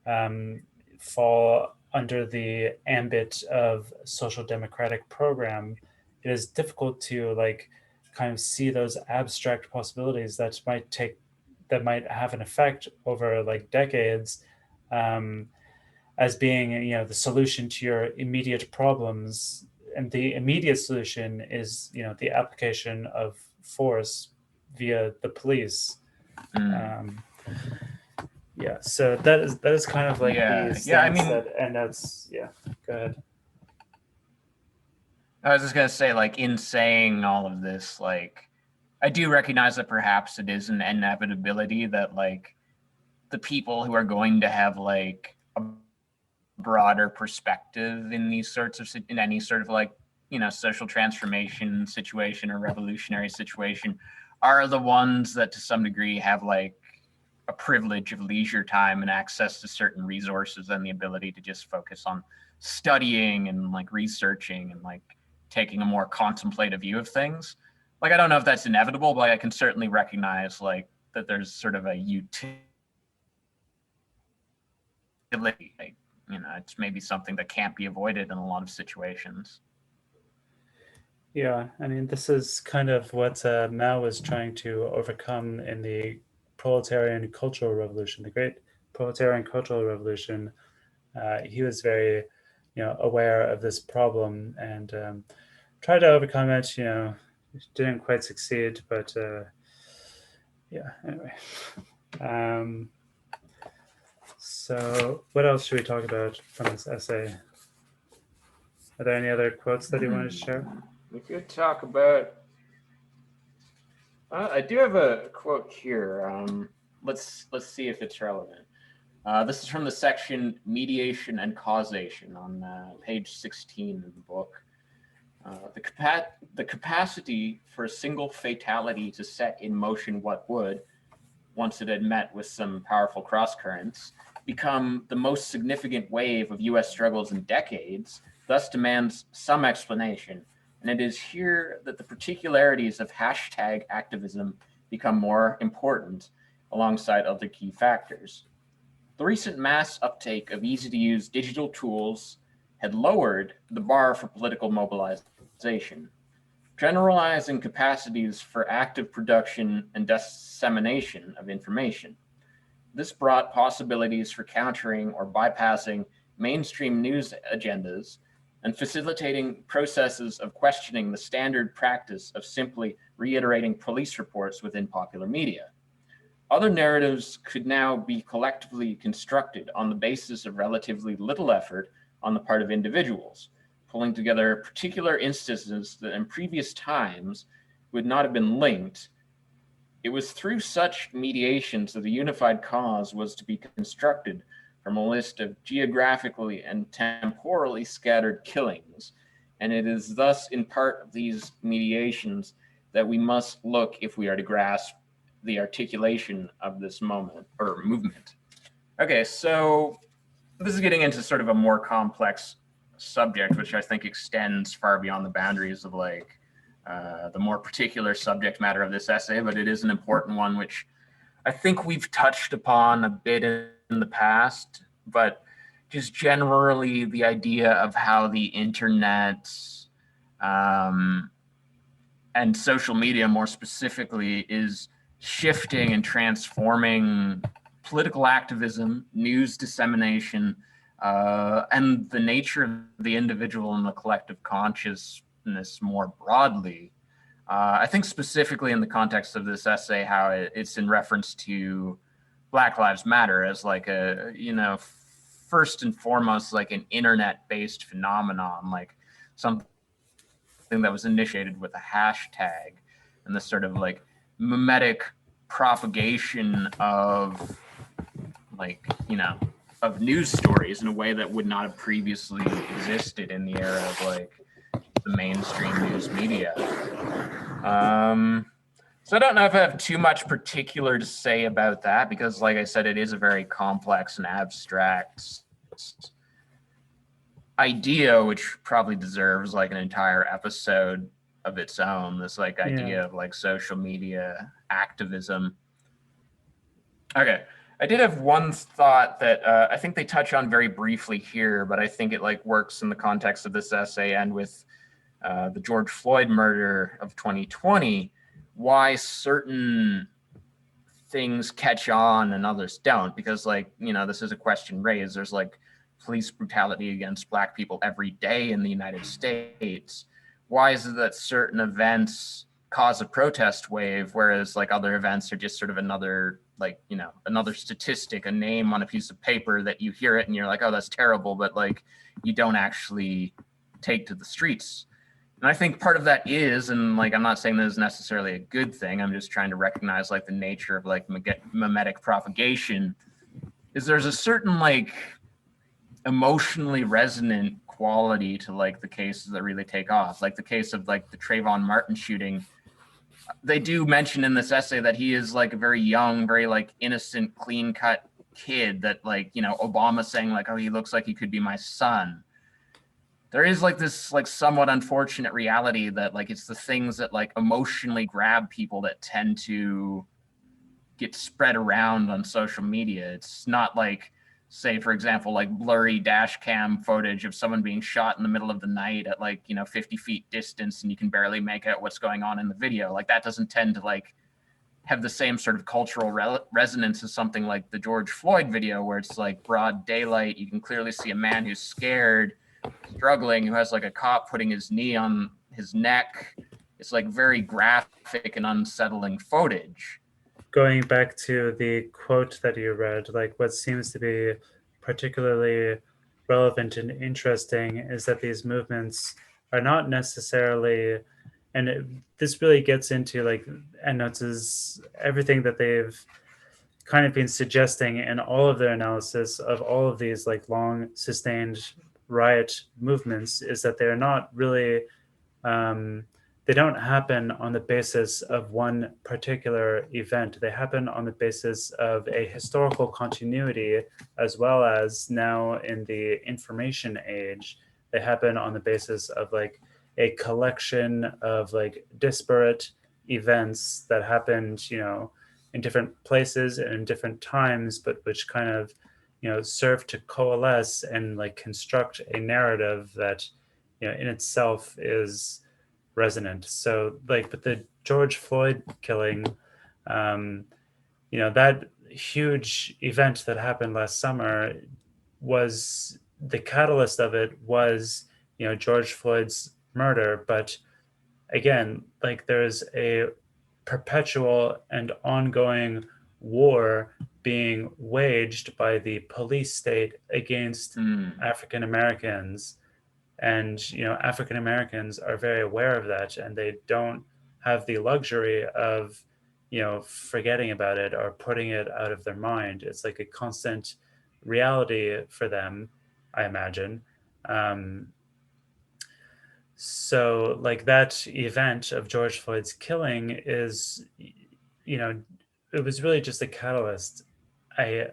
um, fall under the ambit of social democratic program. It is difficult to like kind of see those abstract possibilities that might have an effect over like decades, um, as being the solution to your immediate problems. And the immediate solution is the application of force via the police. Mm. um, yeah, so that is kind of like the Yeah. I stance mean, that Endnotes. Yeah, go ahead. I was just gonna say, like, in saying all of this, like, I do recognize that perhaps it is an inevitability that like the people who are going to have like a broader perspective in these sorts of in any sort of like social transformation situation or revolutionary situation are the ones that to some degree have like a privilege of leisure time and access to certain resources and the ability to just focus on studying and like researching and like taking a more contemplative view of things. Like, I don't know if that's inevitable, but I can certainly recognize like that there's sort of a utility, like, it's maybe something that can't be avoided in a lot of situations. Yeah, I mean, this is kind of what Mao was trying to overcome in the proletarian cultural revolution, the great proletarian cultural revolution. He was very, aware of this problem and tried to overcome it. Didn't quite succeed, but yeah. Anyway, um, so what else should we talk about from this essay? Are there any other quotes that you wanted to share? We could talk about. I do have a quote here. Let's see if it's relevant. This is from the section Mediation and Causation on page 16 of the book. The capacity for a single fatality to set in motion what would, once it had met with some powerful crosscurrents, become the most significant wave of US struggles in decades, thus demands some explanation, and it is here that the particularities of hashtag activism become more important alongside other key factors. The recent mass uptake of easy-to-use digital tools had lowered the bar for political mobilization, generalizing capacities for active production and dissemination of information. This brought possibilities for countering or bypassing mainstream news agendas and facilitating processes of questioning the standard practice of simply reiterating police reports within popular media. Other narratives could now be collectively constructed on the basis of relatively little effort on the part of individuals, pulling together particular instances that in previous times would not have been linked. It was through such mediations that a unified cause was to be constructed from a list of geographically and temporally scattered killings. And it is thus in part of these mediations that we must look if we are to grasp the articulation of this moment or movement. Okay, so this is getting into sort of a more complex subject, which I think extends far beyond the boundaries of like the more particular subject matter of this essay, but it is an important one, which I think we've touched upon a bit in the past, but just generally the idea of how the internet and social media more specifically is shifting and transforming political activism, news dissemination, and the nature of the individual and the collective consciousness more broadly. I think specifically in the context of this essay, how it's in reference to Black Lives Matter as like a, first and foremost, like an internet-based phenomenon, like something that was initiated with a hashtag and this sort of like mimetic propagation of of news stories in a way that would not have previously existed in the era of like the mainstream news media. So I don't know if I have too much particular to say about that because, like I said, it is a very complex and abstract idea, which probably deserves like an entire episode of its own. This like idea of like social media activism. Okay. I did have one thought that I think they touch on very briefly here, but I think it like works in the context of this essay and with the George Floyd murder of 2020, why certain things catch on and others don't. Because like, this is a question raised. There's like police brutality against Black people every day in the United States. Why is it that certain events cause a protest wave, whereas like other events are just sort of another statistic, a name on a piece of paper that you hear it and you're like, oh, that's terrible, but like you don't actually take to the streets. And I think part of that is, and like I'm not saying this is necessarily a good thing, I'm just trying to recognize like the nature of like mimetic propagation, is there's a certain like emotionally resonant quality to like the cases that really take off. Like the case of like the Trayvon Martin shooting, they do mention in this essay that he is like a very young, very like innocent, clean cut kid that like, Obama saying like, oh, he looks like he could be my son. There is like this like somewhat unfortunate reality that like it's the things that like emotionally grab people that tend to get spread around on social media. It's not like, say, for example, like blurry dash cam footage of someone being shot in the middle of the night at like, 50 feet distance and you can barely make out what's going on in the video. Like that doesn't tend to like have the same sort of cultural resonance as something like the George Floyd video, where it's like broad daylight. You can clearly see a man who's scared, struggling, who has like a cop putting his knee on his neck. It's like very graphic and unsettling footage. Going back to the quote that you read, like what seems to be particularly relevant and interesting is that these movements are not necessarily, and this really gets into like Endnotes is everything that they've kind of been suggesting in all of their analysis of all of these like long sustained riot movements, is that they're not really they don't happen on the basis of one particular event. They happen on the basis of a historical continuity, as well as now in the information age, they happen on the basis of like a collection of like disparate events that happened, in different places and in different times, but which kind of, serve to coalesce and like construct a narrative that, in itself is resonant. So like, but the George Floyd killing, um, that huge event that happened last summer was the catalyst of it was, George Floyd's murder. But again, like there's a perpetual and ongoing war being waged by the police state against Mm. African Americans, and African Americans are very aware of that, and they don't have the luxury of forgetting about it or putting it out of their mind. It's like a constant reality for them, I imagine. um, so like that event of George Floyd's killing is, you know it was really just a catalyst, I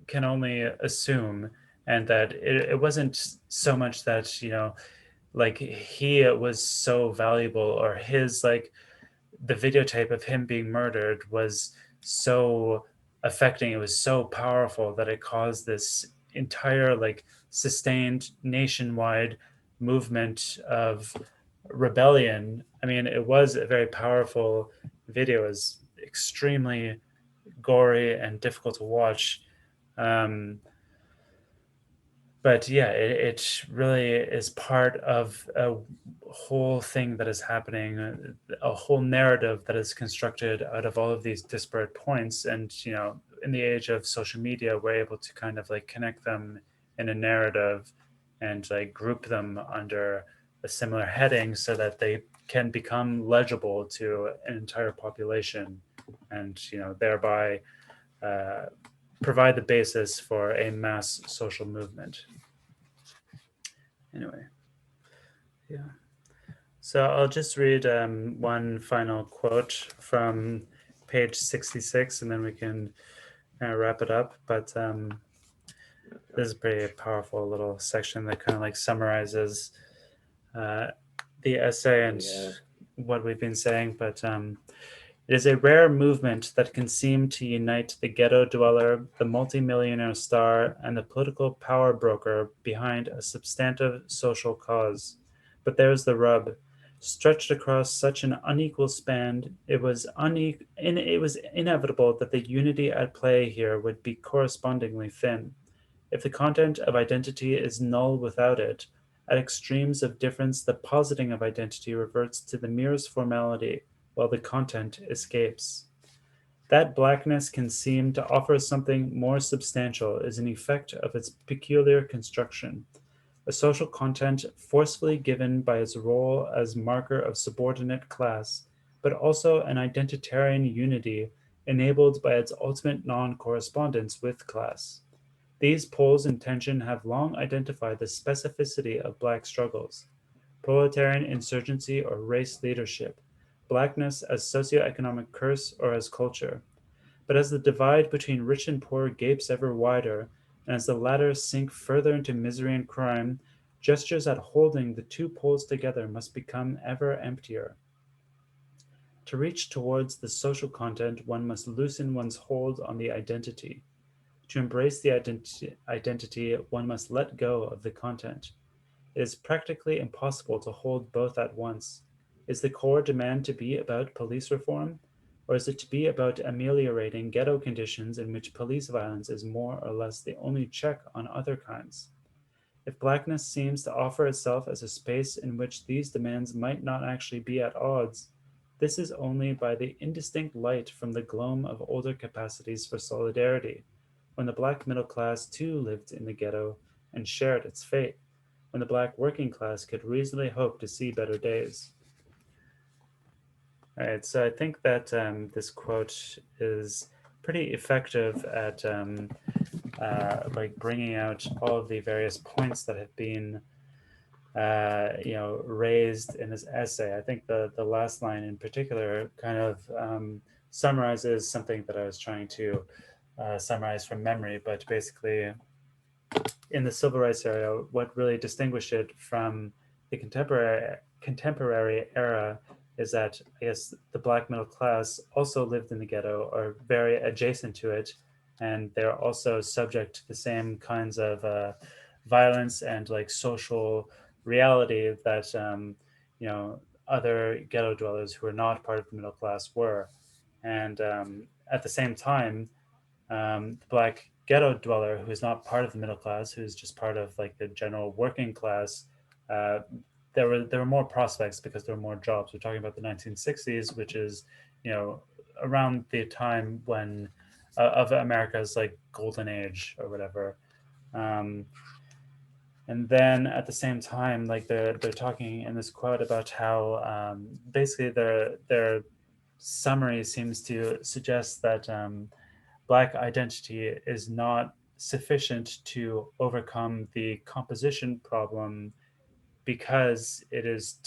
can only assume. And that it wasn't so much that like he was so valuable, or his like the videotape of him being murdered was so affecting, it was so powerful that it caused this entire like sustained nationwide movement of rebellion. I mean, it was a very powerful video. It was extremely gory and difficult to watch. um, but yeah, it really is part of a whole thing that is happening, a whole narrative that is constructed out of all of these disparate points. And in the age of social media, we're able to kind of like connect them in a narrative and like group them under a similar heading so that they can become legible to an entire population, and thereby uh, provide the basis for a mass social movement. Anyway, yeah. So I'll just read one final quote from page 66, and then we can wrap it up. But this is a pretty powerful little section that kind of like summarizes uh, the essay and Yeah. what we've been saying. But it is a rare movement that can seem to unite the ghetto dweller, the multimillionaire star, and the political power broker behind a substantive social cause. But there's the rub. Stretched across such an unequal span, it was inevitable that the unity at play here would be correspondingly thin. If the content of identity is null without it, at extremes of difference the positing of identity reverts to the merest formality, while the content escapes. That blackness can seem to offer something more substantial is an effect of its peculiar construction, a social content forcefully given by its role as marker of subordinate class, but also an identitarian unity enabled by its ultimate non-correspondence with class. These poles in tension have long identified the specificity of black struggles: proletarian insurgency or race leadership, blackness as socioeconomic curse or as culture. But as the divide between rich and poor gapes ever wider, and as the latter sink further into misery and crime, gestures at holding the two poles together must become ever emptier. To reach towards the social content, one must loosen one's hold on the identity. To embrace the identity, one must let go of the content. It is practically impossible to hold both at once. Is the core demand to be about police reform? Or is it to be about ameliorating ghetto conditions in which police violence is more or less the only check on other kinds? If blackness seems to offer itself as a space in which these demands might not actually be at odds, this is only by the indistinct light from the gloam of older capacities for solidarity, when the black middle class too lived in the ghetto and shared its fate, when the black working class could reasonably hope to see better days. All right, so I think that this quote is pretty effective at like bringing out all of the various points that have been raised in this essay. I think the last line in particular kind of summarizes something that I was trying to summarize from memory. But basically, in the civil rights era, what really distinguished it from the contemporary contemporary era is that I guess the black middle class also lived in the ghetto or very adjacent to it, and they're also subject to the same kinds of violence and like social reality that other ghetto dwellers who are not part of the middle class were. And at the same time, the black ghetto dweller who is not part of the middle class, who's just part of like the general working class, uh, there were more prospects because there were more jobs. We're talking about the 1960s, which is around the time when of America's like golden age or whatever. Um, and then at the same time, like they're talking in this quote about how basically their summary seems to suggest that Black identity is not sufficient to overcome the composition problem because it is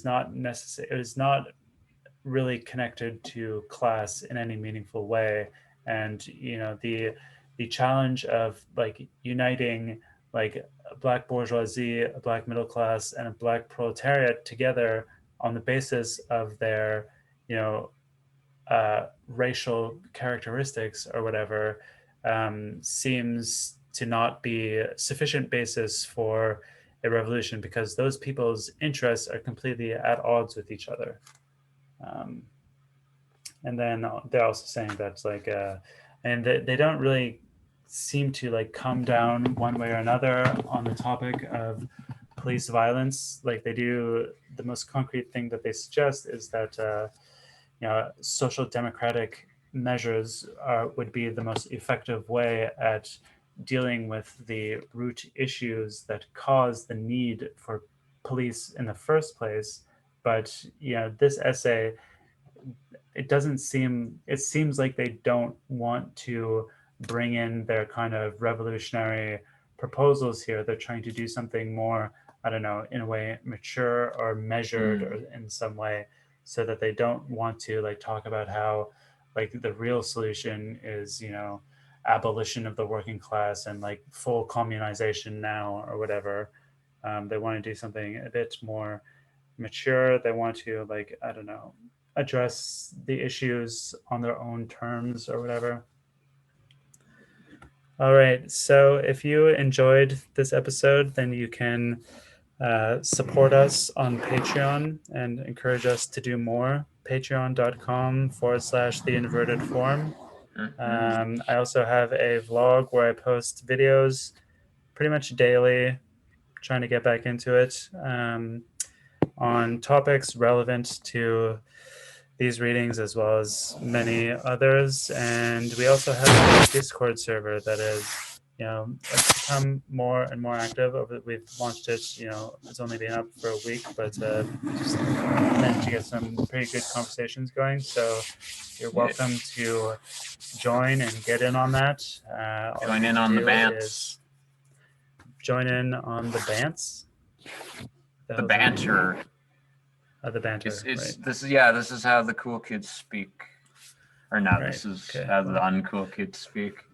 not necessary. It is not really connected to class in any meaningful way. And the challenge of like uniting like a black bourgeoisie, a black middle class, and a black proletariat together on the basis of their you know racial characteristics or whatever seems to not be sufficient basis for a revolution because those people's interests are completely at odds with each other. Um, and then they're also saying that like, and they don't really seem to like come down one way or another on the topic of police violence. Like they do, the most concrete thing that they suggest is that social democratic measures would be the most effective way at dealing with the root issues that cause the need for police in the first place. But this essay, it seems like they don't want to bring in their kind of revolutionary proposals here. They're trying to do something more, I don't know, in a way mature or measured or in some way, so that they don't want to like talk about how like the real solution is abolition of the working class and like full communization now or whatever. They want to do something a bit more mature. They want to like, I don't know, address the issues on their own terms or whatever. All right. So if you enjoyed this episode, then you can support us on Patreon and encourage us to do more. Patreon.com/the inverted form. I also have a vlog where I post videos pretty much daily, trying to get back into it on topics relevant to these readings as well as many others. And we also have a Discord server that is, become more and more active. We've launched it, it's only been up for a week, but just managed to get some pretty good conversations going. So you're welcome to join and get in on that. Join in on the bants. Join in on the bants. The banter. The banter. Right. This is how the cool kids speak. Or no, right. This is how the uncool kids speak.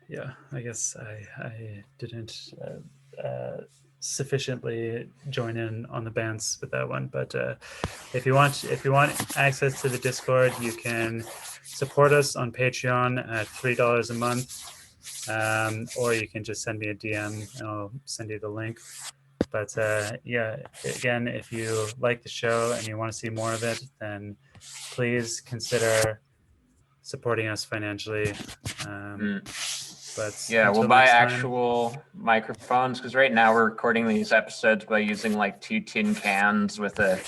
Yeah, I guess I didn't sufficiently join in on the bands with that one. But if you want access to the Discord, you can support us on Patreon at $3 a month, or you can just send me a DM and I'll send you the link. But again, if you like the show and you want to see more of it, then please consider supporting us financially. But we'll buy actual microphones, because right now we're recording these episodes by using like 2 tin cans with a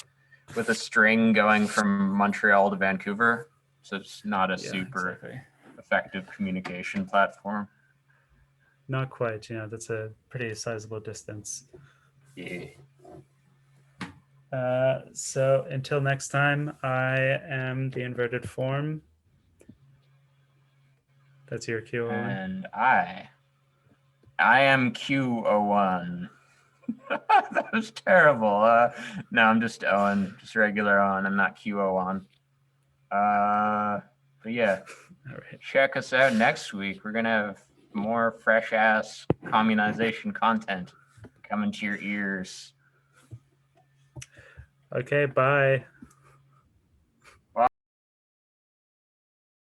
string going from Montreal to Vancouver. So it's not a super effective communication platform. Not quite. That's a pretty sizable distance. Yeah. So until next time, I am the inverted form. That's your Q01. And I am Q01. That was terrible. No, I'm just Owen, just regular Owen. I'm not Q01. But yeah, all right. Check us out next week. We're gonna have more fresh ass communization content coming to your ears. Okay, bye.